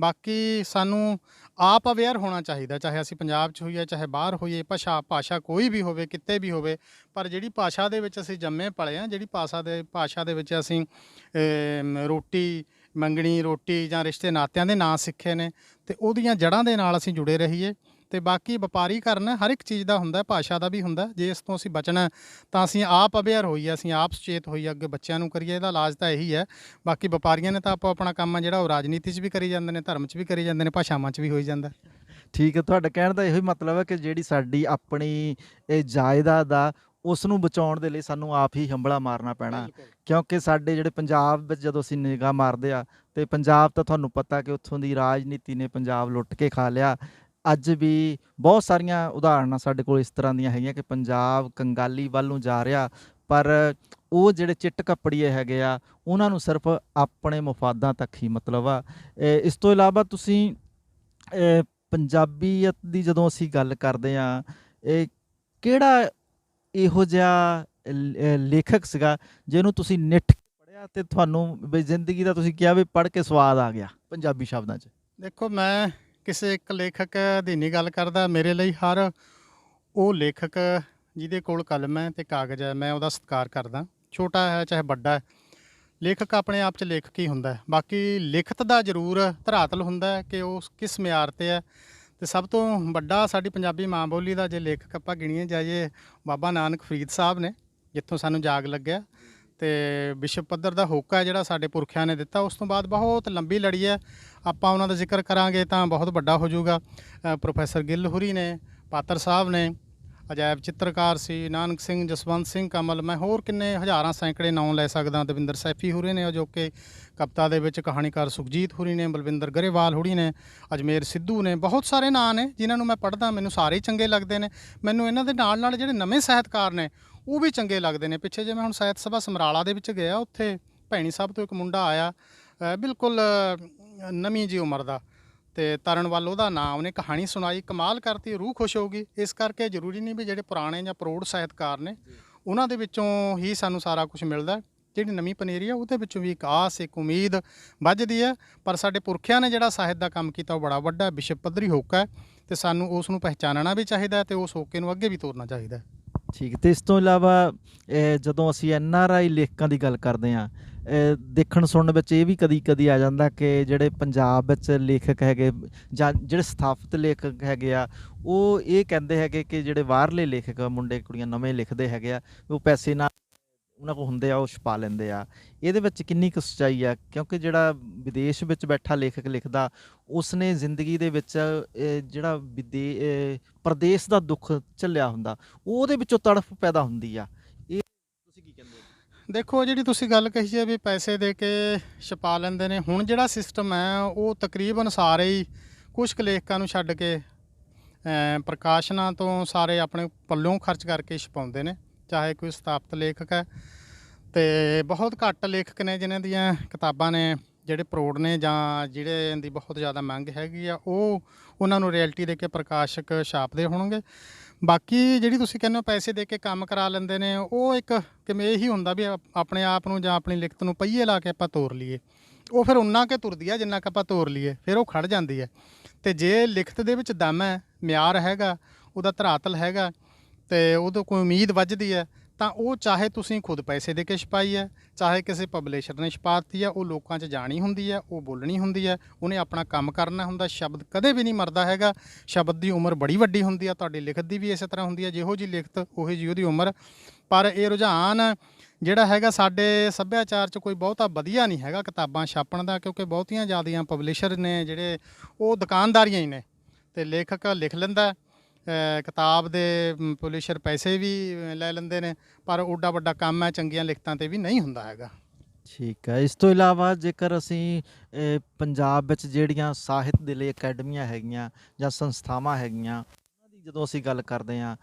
ਬਾਕੀ ਸਾਨੂੰ ਆਪ ਅਵੇਅਰ ਹੋਣਾ ਚਾਹੀਦਾ, ਚਾਹੇ ਅਸੀਂ ਪੰਜਾਬ 'ਚ ਹੋਈਏ ਚਾਹੇ ਬਾਹਰ ਹੋਈਏ, ਭਾਸ਼ਾ ਕੋਈ ਵੀ ਹੋਵੇ, ਕਿਤੇ ਵੀ ਹੋਵੇ, ਪਰ ਜਿਹੜੀ ਭਾਸ਼ਾ ਦੇ ਵਿੱਚ ਅਸੀਂ ਜੰਮੇ ਪਲੇ ਹਾਂ, ਜਿਹੜੀ ਭਾਸ਼ਾ ਦੇ ਵਿੱਚ ਅਸੀਂ ਰੋਟੀ ਮੰਗਣੀ, ਰੋਟੀ ਜਾਂ ਰਿਸ਼ਤੇ ਨਾਤਿਆਂ ਦੇ ਨਾਂ ਸਿੱਖੇ ਨੇ, ਤੇ ਉਹਦੀਆਂ ਜੜ੍ਹਾਂ ਦੇ ਨਾਲ ਅਸੀਂ ਜੁੜੇ ਰਹੀਏ। ਤੇ ਬਾਕੀ ਵਪਾਰੀਕਰਨ ਹਰ ਇੱਕ ਚੀਜ਼ ਦਾ ਹੁੰਦਾ, ਭਾਸ਼ਾ ਦਾ ਵੀ ਹੁੰਦਾ। ਜੇ ਇਸ ਤੋਂ ਅਸੀਂ ਬਚਣਾ ਤਾਂ ਅਸੀਂ ਆਪ ਅਵੇਅਰ ਹੋਈਏ, ਅਸੀਂ ਆਪ ਸੁਚੇਤ ਹੋਈਏ, ਅੱਗੇ ਬੱਚਿਆਂ ਨੂੰ ਕਰੀਏ। ਇਹਦਾ ਇਲਾਜ ਤਾਂ ਇਹੀ ਹੈ। ਬਾਕੀ ਵਪਾਰੀਆਂ ਨੇ ਤਾਂ ਆਪੋ ਆਪਣਾ ਕੰਮ ਆ ਜਿਹੜਾ ਉਹ ਰਾਜਨੀਤੀ 'ਚ ਵੀ ਕਰੀ ਜਾਂਦੇ ਨੇ, ਧਰਮ 'ਚ ਵੀ ਕਰੀ ਜਾਂਦੇ ਨੇ, ਭਾਸ਼ਾਵਾਂ 'ਚ ਵੀ ਹੋਈ ਜਾਂਦਾ। ਠੀਕ ਹੈ, ਤੁਹਾਡਾ ਕਹਿਣ ਦਾ ਇਹੋ ਹੀ ਮਤਲਬ ਹੈ ਕਿ ਜਿਹੜੀ ਸਾਡੀ ਆਪਣੀ ਇਹ ਜਾਇਦਾਦ ਆ ਉਸ ਨੂੰ ਬਚਾਉਣ ਦੇ ਲਈ ਸਾਨੂੰ ਆਪ ਹੀ ਹੰਬਲਾ ਮਾਰਨਾ ਪੈਣਾ, ਕਿਉਂਕਿ ਸਾਡੇ ਜਿਹੜੇ ਪੰਜਾਬ ਵਿੱਚ ਜਦੋਂ ਅਸੀਂ ਨਿਗਾਹ ਮਾਰਦੇ ਆ ਤੇ ਪੰਜਾਬ ਤਾਂ ਤੁਹਾਨੂੰ ਪਤਾ ਕਿ ਉੱਥੋਂ ਦੀ ਰਾਜਨੀਤੀ ਨੇ ਪੰਜਾਬ ਲੁੱਟ ਕੇ ਖਾ ਲਿਆ। ਅੱਜ ਵੀ ਬਹੁਤ ਸਾਰੀਆਂ ਉਦਾਹਰਨਾਂ ਸਾਡੇ ਕੋਲ ਇਸ ਤਰ੍ਹਾਂ ਦੀਆਂ ਹੈਗੀਆਂ ਕਿ ਪੰਜਾਬ ਕੰਗਾਲੀ ਵੱਲ ਨੂੰ ਜਾ ਰਿਹਾ, ਪਰ ਉਹ ਜਿਹੜੇ ਚਿੱਟ ਕੱਪੜੀਏ ਹੈਗੇ ਆ ਉਹਨਾਂ ਨੂੰ ਸਿਰਫ ਆਪਣੇ ਮਫਾਦਾਂ ਤੱਕ ਹੀ ਮਤਲਬ ਆ। ਇਸ ਤੋਂ ਇਲਾਵਾ ਤੁਸੀਂ ਪੰਜਾਬੀਅਤ ਦੀ ਜਦੋਂ ਅਸੀਂ ਗੱਲ ਕਰਦੇ ਹਾਂ, ਇਹ ਕਿਹੜਾ ਇਹੋ ਜਿਹਾ ਲੇਖਕ ਸੀਗਾ ਜਿਹਨੂੰ ਤੁਸੀਂ ਨਿੱਠ ਕੇ ਪੜ੍ਹਿਆ ਤੇ ਤੁਹਾਨੂੰ ਵੀ ਜ਼ਿੰਦਗੀ ਦਾ ਤੁਸੀਂ ਕਿਹਾ ਵੀ ਪੜ੍ਹ ਕੇ ਸਵਾਦ ਆ ਗਿਆ ਪੰਜਾਬੀ ਸ਼ਬਦਾਂ 'ਚ? ਦੇਖੋ, ਮੈਂ ਕਿਸੇ ਇੱਕ ਲੇਖਕ ਦੀ ਨਹੀਂ ਗੱਲ ਕਰਦਾ। ਮੇਰੇ ਲਈ ਹਰ ਉਹ ਲੇਖਕ ਜਿਹਦੇ ਕੋਲ ਕਲਮ ਹੈ ਤੇ ਕਾਗਜ਼ ਹੈ, ਮੈਂ ਉਹਦਾ ਸਤਿਕਾਰ ਕਰਦਾ। ਛੋਟਾ ਹੈ ਚਾਹੇ ਵੱਡਾ ਹੈ, ਲੇਖਕ ਆਪਣੇ ਆਪ 'ਚ ਲੇਖਕ ਹੀ ਹੁੰਦਾ। ਬਾਕੀ ਲਿਖਤ ਦਾ ਜ਼ਰੂਰ ਧਰਾਤਲ ਹੁੰਦਾ ਕਿ ਉਹ ਕਿਸ ਮਿਆਰ 'ਤੇ ਹੈ। ਤੇ ਸਭ ਤੋਂ ਵੱਡਾ ਸਾਡੀ ਪੰਜਾਬੀ ਮਾਂ ਬੋਲੀ ਦਾ ਜੇ ਲੇਖਕ ਆਪਾਂ ਗਿਣੀਏ ਜਾਈਏ, ਬਾਬਾ ਨਾਨਕ ਫਰੀਦ ਸਾਹਿਬ ਨੇ, ਜਿੱਥੋਂ ਸਾਨੂੰ ਜਾਗ ਲੱਗਿਆ। ਤੇ ਵਿਸ਼ਵ ਪੱਧਰ ਦਾ ਹੋਕਾ ਜਿਹੜਾ ਸਾਡੇ ਪੁਰਖਿਆਂ ਨੇ ਦਿੱਤਾ। ਉਸ ਤੋਂ ਬਾਅਦ ਬਹੁਤ ਲੰਬੀ ਲੜੀ ਹੈ, ਆਪਾਂ ਉਹਨਾਂ ਦਾ ਜ਼ਿਕਰ ਕਰਾਂਗੇ ਤਾਂ ਬਹੁਤ ਵੱਡਾ ਹੋ ਜਾਊਗਾ। ਪ੍ਰੋਫੈਸਰ ਗਿੱਲ ਹੁਰੀ ਨੇ, ਪਾਤਰ ਸਾਹਿਬ ਨੇ, ਅਜਾਇਬ ਚਿੱਤਰਕਾਰ ਸੀ ਨਾਨਕ ਸਿੰਘ, ਜਸਵੰਤ ਸਿੰਘ ਕਮਲ, ਮੈਂ ਹੋਰ ਕਿੰਨੇ ਹਜ਼ਾਰਾਂ ਸੈਂਕੜੇ ਨਾਂ ਲੈ ਸਕਦਾ। ਦਵਿੰਦਰ ਸੈਫੀ ਹੁਰੀ ਨੇ ਅਜੋਕੇ ਕਵਿਤਾ ਦੇ ਵਿੱਚ, ਕਹਾਣੀਕਾਰ ਸੁਖਜੀਤ ਹੁਰੀ ਨੇ, ਬਲਵਿੰਦਰ ਗਰੇਵਾਲ ਹੁਰੀ ਨੇ, ਅਜਮੇਰ ਸਿੱਧੂ ਨੇ, ਬਹੁਤ ਸਾਰੇ ਨਾਂ ਨੇ ਜਿਨ੍ਹਾਂ ਨੂੰ ਮੈਂ ਪੜ੍ਹਦਾ, ਮੈਨੂੰ ਸਾਰੇ ਹੀ ਚੰਗੇ ਲੱਗਦੇ ਨੇ। ਮੈਨੂੰ ਇਹਨਾਂ ਦੇ ਨਾਲ ਨਾਲ ਜਿਹੜੇ ਨਵੇਂ ਸਾਹਿਤਕਾਰ ਨੇ ਉਹ ਵੀ ਚੰਗੇ ਲੱਗਦੇ ਨੇ। ਪਿੱਛੇ ਜੇ ਮੈਂ ਹੁਣ ਸਾਹਿਤ ਸਭਾ ਸਮਰਾਲਾ ਦੇ ਵਿੱਚ ਗਿਆ, ਉੱਥੇ ਭੈਣੀ ਸਾਹਿਬ ਤੋਂ ਇੱਕ ਮੁੰਡਾ ਆਇਆ, ਬਿਲਕੁਲ ਨਵੀਂ ਜੀ ਉਮਰ ਦਾ, ਤੇ ਤਰਨ ਵੱਲ ਉਹਦਾ ਨਾਂ, ਉਹਨੇ ਕਹਾਣੀ ਸੁਣਾਈ, ਕਮਾਲ ਕਰਤੀ, ਰੂਹ ਖੁਸ਼ ਹੋ ਗਈ। ਇਸ ਕਰਕੇ ਜ਼ਰੂਰੀ ਨਹੀਂ ਵੀ ਜਿਹੜੇ ਪੁਰਾਣੇ ਜਾਂ ਪ੍ਰੌੜ ਸਾਹਿਤਕਾਰ ਨੇ ਉਹਨਾਂ ਦੇ ਵਿੱਚੋਂ ਹੀ ਸਾਨੂੰ ਸਾਰਾ ਕੁਝ ਮਿਲਦਾ। ਜਿਹੜੀ ਨਵੀਂ ਪਨੀਰੀ ਆ ਉਹਦੇ ਵਿੱਚੋਂ ਵੀ ਇੱਕ ਆਸ, ਇੱਕ ਉਮੀਦ ਵੱਜਦੀ ਹੈ। ਪਰ ਸਾਡੇ ਪੁਰਖਿਆਂ ਨੇ ਜਿਹੜਾ ਸਾਹਿਤ ਦਾ ਕੰਮ ਕੀਤਾ ਉਹ ਬੜਾ ਵੱਡਾ ਵਿਸ਼ਵ ਪੱਧਰੀ ਹੋਕਾ ਹੈ, ਤੇ ਸਾਨੂੰ ਉਸ ਨੂੰ ਪਹਿਚਾਨਣਾ ਵੀ ਚਾਹੀਦਾ ਤੇ ਉਸ ਹੋਕੇ ਨੂੰ ਅੱਗੇ ਵੀ ਤੋਰਨਾ ਚਾਹੀਦਾ। ਠੀਕ। ਤੇ ਇਸ ਤੋਂ ਇਲਾਵਾ ਜਦੋਂ ਅਸੀਂ NRI ਲੇਖਕਾਂ ਦੀ ਗੱਲ ਕਰਦੇ ਹਾਂ, ਦੇਖਣ ਸੁਣਨ ਵਿੱਚ ਇਹ ਵੀ ਕਦੀ ਕਦੀ ਆ ਜਾਂਦਾ ਕਿ ਜਿਹੜੇ ਪੰਜਾਬ ਵਿੱਚ ਲੇਖਕ ਹੈਗੇ ਜਾਂ ਜਿਹੜੇ ਸਥਾਪਿਤ ਲੇਖਕ ਹੈਗੇ ਆ, ਉਹ ਇਹ ਕਹਿੰਦੇ ਹੈਗੇ ਕਿ ਜਿਹੜੇ ਬਾਹਰਲੇ ਲੇਖਕ ਮੁੰਡੇ ਕੁੜੀਆਂ ਨਵੇਂ ਲਿਖਦੇ ਹੈਗੇ ਆ, ਉਹ ਪੈਸੇ ਨਾਲ ਉਹਨਾਂ ਕੋਲ ਹੁੰਦੇ ਆ ਉਹ ਛਪਾ ਲੈਂਦੇ ਆ। ਇਹਦੇ ਵਿੱਚ ਕਿੰਨੀ ਕੁ ਸੱਚਾਈ ਆ? ਕਿਉਂਕਿ ਜਿਹੜਾ ਵਿਦੇਸ਼ ਵਿੱਚ ਬੈਠਾ ਲੇਖਕ ਲਿਖਦਾ, ਉਸਨੇ ਜ਼ਿੰਦਗੀ ਦੇ ਵਿੱਚ ਜਿਹੜਾ ਪ੍ਰਦੇਸ਼ ਦਾ ਦੁੱਖ ਝੱਲਿਆ ਹੁੰਦਾ, ਉਹਦੇ ਵਿੱਚੋਂ ਤੜਫ ਪੈਦਾ ਹੁੰਦੀ ਆ। ਇਹ ਤੁਸੀਂ ਕੀ ਕਹਿੰਦੇ ਹੋ? ਦੇਖੋ, ਜਿਹੜੀ ਤੁਸੀਂ ਗੱਲ ਕਹੀ ਹੈ ਵੀ ਪੈਸੇ ਦੇ ਕੇ ਛਪਾ ਲੈਂਦੇ ਨੇ, ਹੁਣ ਜਿਹੜਾ ਸਿਸਟਮ ਹੈ ਉਹ ਤਕਰੀਬਨ ਸਾਰੇ ਹੀ ਕੁਛ ਕੁ ਲੇਖਕਾਂ ਨੂੰ ਛੱਡ ਕੇ ਪ੍ਰਕਾਸ਼ਨਾਂ ਤੋਂ ਸਾਰੇ ਆਪਣੇ ਪੱਲੋਂ ਖਰਚ ਕਰਕੇ ਛਪਾਉਂਦੇ ਨੇ, ਚਾਹੇ ਕੋਈ ਸਥਾਪਿਤ ਲੇਖਕ ਹੈ। ਤੇ ਬਹੁਤ ਘੱਟ ਲੇਖਕ ਨੇ ਜਿਨ੍ਹਾਂ ਦੀਆਂ ਕਿਤਾਬਾਂ ਨੇ ਜਿਹੜੇ ਪ੍ਰੌੜ ਨੇ ਜਾਂ ਜਿਹੜੇ ਦੀ ਬਹੁਤ ਜ਼ਿਆਦਾ ਮੰਗ ਹੈਗੀ ਆ, ਉਹ ਉਹਨਾਂ ਨੂੰ ਰਿਐਲਿਟੀ ਦੇ ਕੇ ਪ੍ਰਕਾਸ਼ਕ ਛਾਪਦੇ ਹੋਣਗੇ। ਬਾਕੀ ਜਿਹੜੀ ਤੁਸੀਂ ਕਹਿੰਦੇ ਹੋ ਪੈਸੇ ਦੇ ਕੇ ਕੰਮ ਕਰਾ ਲੈਂਦੇ ਨੇ, ਉਹ ਇੱਕ ਕਿਵੇਂ ਇਹੀ ਹੁੰਦਾ ਵੀ ਆਪਣੇ ਆਪ ਨੂੰ ਜਾਂ ਆਪਣੀ ਲਿਖਤ ਨੂੰ ਪਹੀਏ ਲਾ ਕੇ ਆਪਾਂ ਤੋਰ ਲਈਏ। ਉਹ ਫਿਰ ਉਨਾ ਕੁ ਤੁਰਦੀ ਆ ਜਿੰਨਾ ਕੁ ਆਪਾਂ ਤੋਰ ਲਈਏ, ਫਿਰ ਉਹ ਖੜ ਜਾਂਦੀ ਹੈ। ਤੇ ਜੇ ਲਿਖਤ ਦੇ ਵਿੱਚ ਦਮ ਹੈ, ਮਿਆਰ ਹੈਗਾ, ਉਹਦਾ ਧਰਾਤਲ ਹੈਗਾ, ਤੇ ਉਦੋਂ ਕੋਈ ਉਮੀਦ ਵੱਜਦੀ ਹੈ, ਤਾਂ ਉਹ ਚਾਹੇ ਤੁਸੀਂ ਖੁਦ ਪੈਸੇ ਦੇ ਕੇ ਛਪਾਈ ਹੈ, ਚਾਹੇ ਕਿਸੇ ਪਬਲਿਸ਼ਰ ਨੇ ਛਪਾ ਦਿੱਤੀ ਹੈ, ਉਹ ਲੋਕਾਂ 'ਚ ਜਾਣੀ ਹੁੰਦੀ ਹੈ, ਉਹ ਬੋਲਣੀ ਹੁੰਦੀ ਹੈ, ਉਹਨੇ ਆਪਣਾ ਕੰਮ ਕਰਨਾ ਹੁੰਦਾ। ਸ਼ਬਦ ਕਦੇ ਵੀ ਨਹੀਂ ਮਰਦਾ ਹੈਗਾ, ਸ਼ਬਦ ਦੀ ਉਮਰ ਬੜੀ ਵੱਡੀ ਹੁੰਦੀ ਆ। ਤੁਹਾਡੀ ਲਿਖਤ ਦੀ ਵੀ ਇਸੇ ਤਰ੍ਹਾਂ ਹੁੰਦੀ ਹੈ, ਜਿਹੋ ਜਿਹੀ ਲਿਖਤ ਉਹੀ ਜਿਹੀ ਉਹਦੀ ਉਮਰ। ਪਰ ਇਹ ਰੁਝਾਨ ਜਿਹੜਾ ਹੈਗਾ ਸਾਡੇ ਸੱਭਿਆਚਾਰ 'ਚ ਕੋਈ ਬਹੁਤਾ ਵਧੀਆ ਨਹੀਂ ਹੈਗਾ ਕਿਤਾਬਾਂ ਛਾਪਣ ਦਾ, ਕਿਉਂਕਿ ਬਹੁਤੀਆਂ ਜ਼ਿਆਦੀਆਂ ਪਬਲਿਸ਼ਰ ਨੇ ਜਿਹੜੇ ਉਹ ਦੁਕਾਨਦਾਰੀਆਂ ਹੀ ਨੇ, ਤੇ ਲੇਖਕ ਲਿਖ ਲੈਂਦਾ ਕਿਤਾਬ ਦੇ, ਪਬਲਿਸ਼ਰ ਪੈਸੇ ਵੀ ਲੈ ਲੈਂਦੇ ਨੇ, ਪਰ ਓਡਾ ਵੱਡਾ ਕੰਮ ਹੈ ਚੰਗੀਆਂ ਲਿਖਤਾਂ 'ਤੇ ਵੀ ਨਹੀਂ ਹੁੰਦਾ ਹੈਗਾ। ਠੀਕ ਹੈ। ਇਸ ਤੋਂ ਇਲਾਵਾ ਜੇਕਰ ਅਸੀਂ ਪੰਜਾਬ ਵਿੱਚ ਜਿਹੜੀਆਂ ਸਾਹਿਤ ਦੇ ਲਈ ਅਕੈਡਮੀਆਂ ਹੈਗੀਆਂ ਜਾਂ ਸੰਸਥਾਵਾਂ ਹੈਗੀਆਂ, ਉਹਨਾਂ ਦੀ ਜਦੋਂ ਅਸੀਂ ਗੱਲ ਕਰਦੇ ਹਾਂ,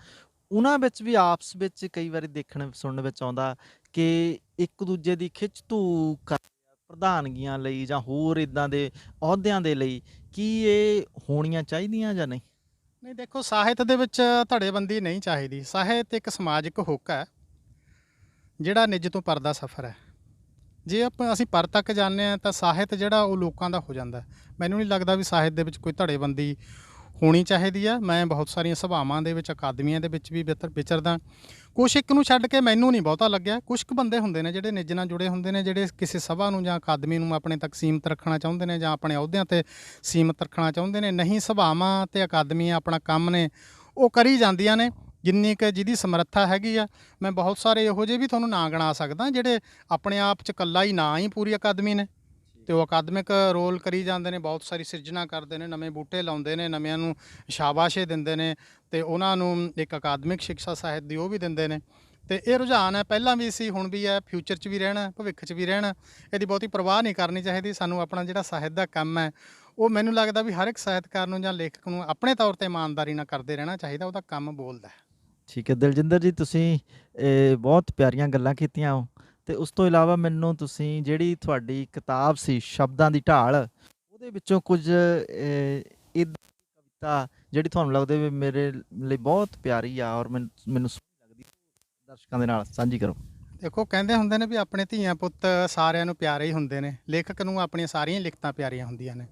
ਉਹਨਾਂ ਵਿੱਚ ਵੀ ਆਪਸ ਵਿੱਚ ਕਈ ਵਾਰੀ ਦੇਖਣ ਸੁਣਨ ਵਿੱਚ ਆਉਂਦਾ ਕਿ ਇੱਕ ਦੂਜੇ ਦੀ ਖਿੱਚ ਧੂ ਕਰਦੇ ਆ ਪ੍ਰਧਾਨਗੀਆਂ ਲਈ ਜਾਂ ਹੋਰ ਇੱਦਾਂ ਦੇ ਅਹੁਦਿਆਂ ਦੇ ਲਈ। ਕੀ ਇਹ ਹੋਣੀਆਂ ਚਾਹੀਦੀਆਂ ਜਾਂ ਨਹੀਂ? ਨਹੀਂ, ਦੇਖੋ, ਸਾਹਿਤ ਦੇ ਵਿੱਚ ਧੜੇਬੰਦੀ ਨਹੀਂ ਚਾਹੀਦੀ। ਸਾਹਿਤ ਇੱਕ ਸਮਾਜਿਕ ਹੁੱਕ ਹੈ, ਜਿਹੜਾ ਨਿੱਜ ਤੋਂ ਪਰ ਦਾ ਸਫ਼ਰ ਹੈ। ਜੇ ਅਸੀਂ ਪਰ ਤੱਕ ਜਾਂਦੇ ਹਾਂ ਤਾਂ ਸਾਹਿਤ ਜਿਹੜਾ ਉਹ ਲੋਕਾਂ ਦਾ ਹੋ ਜਾਂਦਾ ਹੈ। ਮੈਨੂੰ ਨਹੀਂ ਲੱਗਦਾ ਵੀ ਸਾਹਿਤ ਦੇ ਵਿੱਚ ਕੋਈ ਧੜੇਬੰਦੀ ਹੋਣੀ ਚਾਹੀਦੀ ਆ। ਮੈਂ ਬਹੁਤ ਸਾਰੀਆਂ ਸਭਾਵਾਂ ਦੇ ਵਿੱਚ, ਅਕਾਦਮੀਆਂ ਦੇ ਵਿੱਚ ਵੀ ਵਿਚਰਦਾ। ਕੁਛ ਇੱਕ ਨੂੰ ਛੱਡ ਕੇ ਮੈਨੂੰ ਨਹੀਂ ਬਹੁਤਾ ਲੱਗਿਆ। ਕੁਛ ਕੁ ਬੰਦੇ ਹੁੰਦੇ ਨੇ ਜਿਹੜੇ ਨਿੱਜ ਨਾਲ ਜੁੜੇ ਹੁੰਦੇ ਨੇ, ਜਿਹੜੇ ਕਿਸੇ ਸਭਾ ਨੂੰ ਜਾਂ ਅਕਾਦਮੀ ਨੂੰ ਆਪਣੇ ਤੱਕ ਸੀਮਿਤ ਰੱਖਣਾ ਚਾਹੁੰਦੇ ਨੇ ਜਾਂ ਆਪਣੇ ਅਹੁਦਿਆਂ 'ਤੇ ਸੀਮਿਤ ਰੱਖਣਾ ਚਾਹੁੰਦੇ ਨੇ। ਨਹੀਂ, ਸਭਾਵਾਂ ਅਤੇ ਅਕਾਦਮੀਆਂ ਆਪਣਾ ਕੰਮ ਨੇ ਉਹ ਕਰੀ ਜਾਂਦੀਆਂ ਨੇ ਜਿੰਨੀ ਕੁ ਜਿਹਦੀ ਸਮਰੱਥਾ ਹੈਗੀ ਆ। ਮੈਂ ਬਹੁਤ ਸਾਰੇ ਇਹੋ ਜਿਹੇ ਵੀ ਤੁਹਾਨੂੰ ਨਾਂ ਗਿਣਾ ਸਕਦਾ ਜਿਹੜੇ ਆਪਣੇ ਆਪ 'ਚ ਇਕੱਲਾ ਹੀ ਨਾਂ ਹੀ ਪੂਰੀ ਅਕਾਦਮੀ ਨੇ, ਅਤੇ ਉਹ ਅਕਾਦਮਿਕ ਰੋਲ ਕਰੀ ਜਾਂਦੇ ਨੇ, ਬਹੁਤ ਸਾਰੀ ਸਿਰਜਣਾ ਕਰਦੇ ਨੇ, ਨਵੇਂ ਬੂਟੇ ਲਾਉਂਦੇ ਨੇ, ਨਵਿਆਂ ਨੂੰ ਸ਼ਾਬਾਸ਼ੇ ਦਿੰਦੇ ਨੇ, ਅਤੇ ਉਹਨਾਂ ਨੂੰ ਇੱਕ ਅਕਾਦਮਿਕ ਸਿੱਖਿਆ ਸਾਹਿਤ ਦੀ ਉਹ ਵੀ ਦਿੰਦੇ ਨੇ। ਅਤੇ ਇਹ ਰੁਝਾਨ ਹੈ, ਪਹਿਲਾਂ ਵੀ ਸੀ, ਹੁਣ ਵੀ ਹੈ, ਫਿਊਚਰ 'ਚ ਵੀ ਰਹਿਣਾ, ਭਵਿੱਖ 'ਚ ਵੀ ਰਹਿਣਾ। ਇਹਦੀ ਬਹੁਤੀ ਪਰਵਾਹ ਨਹੀਂ ਕਰਨੀ ਚਾਹੀਦੀ। ਸਾਨੂੰ ਆਪਣਾ ਜਿਹੜਾ ਸਾਹਿਤ ਦਾ ਕੰਮ ਹੈ ਉਹ ਮੈਨੂੰ ਲੱਗਦਾ ਵੀ ਹਰ ਇੱਕ ਸਾਹਿਤਕਾਰ ਨੂੰ ਜਾਂ ਲੇਖਕ ਨੂੰ ਆਪਣੇ ਤੌਰ 'ਤੇ ਇਮਾਨਦਾਰੀ ਨਾਲ ਕਰਦੇ ਰਹਿਣਾ ਚਾਹੀਦਾ। ਉਹਦਾ ਕੰਮ ਬੋਲਦਾ। ਠੀਕ ਹੈ ਦਲਜਿੰਦਰ ਜੀ, ਤੁਸੀਂ ਬਹੁਤ ਪਿਆਰੀਆਂ ਗੱਲਾਂ ਕੀਤੀਆਂ ਅਤੇ ਉਸ ਤੋਂ ਇਲਾਵਾ ਮੈਨੂੰ ਤੁਸੀਂ ਜਿਹੜੀ ਤੁਹਾਡੀ ਕਿਤਾਬ ਸੀ ਸ਼ਬਦਾਂ ਦੀ ਢਾਲ, ਉਹਦੇ ਵਿੱਚੋਂ ਕੁਝ ਇੱਦਾਂ ਦੀ ਕਵਿਤਾ ਜਿਹੜੀ ਤੁਹਾਨੂੰ ਲੱਗਦੇ ਵੀ ਮੇਰੇ ਲਈ ਬਹੁਤ ਪਿਆਰੀ ਆ ਔਰ ਮੈਨੂੰ ਸੋਹਣੀ ਲੱਗਦੀ, ਦਰਸ਼ਕਾਂ ਦੇ ਨਾਲ ਸਾਂਝੀ ਕਰੋ। ਦੇਖੋ, ਕਹਿੰਦੇ ਹੁੰਦੇ ਨੇ ਵੀ ਆਪਣੇ ਧੀਆਂ ਪੁੱਤ ਸਾਰਿਆਂ ਨੂੰ ਪਿਆਰੇ ਹੀ ਹੁੰਦੇ ਨੇ। ਲੇਖਕ ਨੂੰ ਆਪਣੀਆਂ ਸਾਰੀਆਂ ਲਿਖਤਾਂ ਪਿਆਰੀਆਂ ਹੁੰਦੀਆਂ ਨੇ,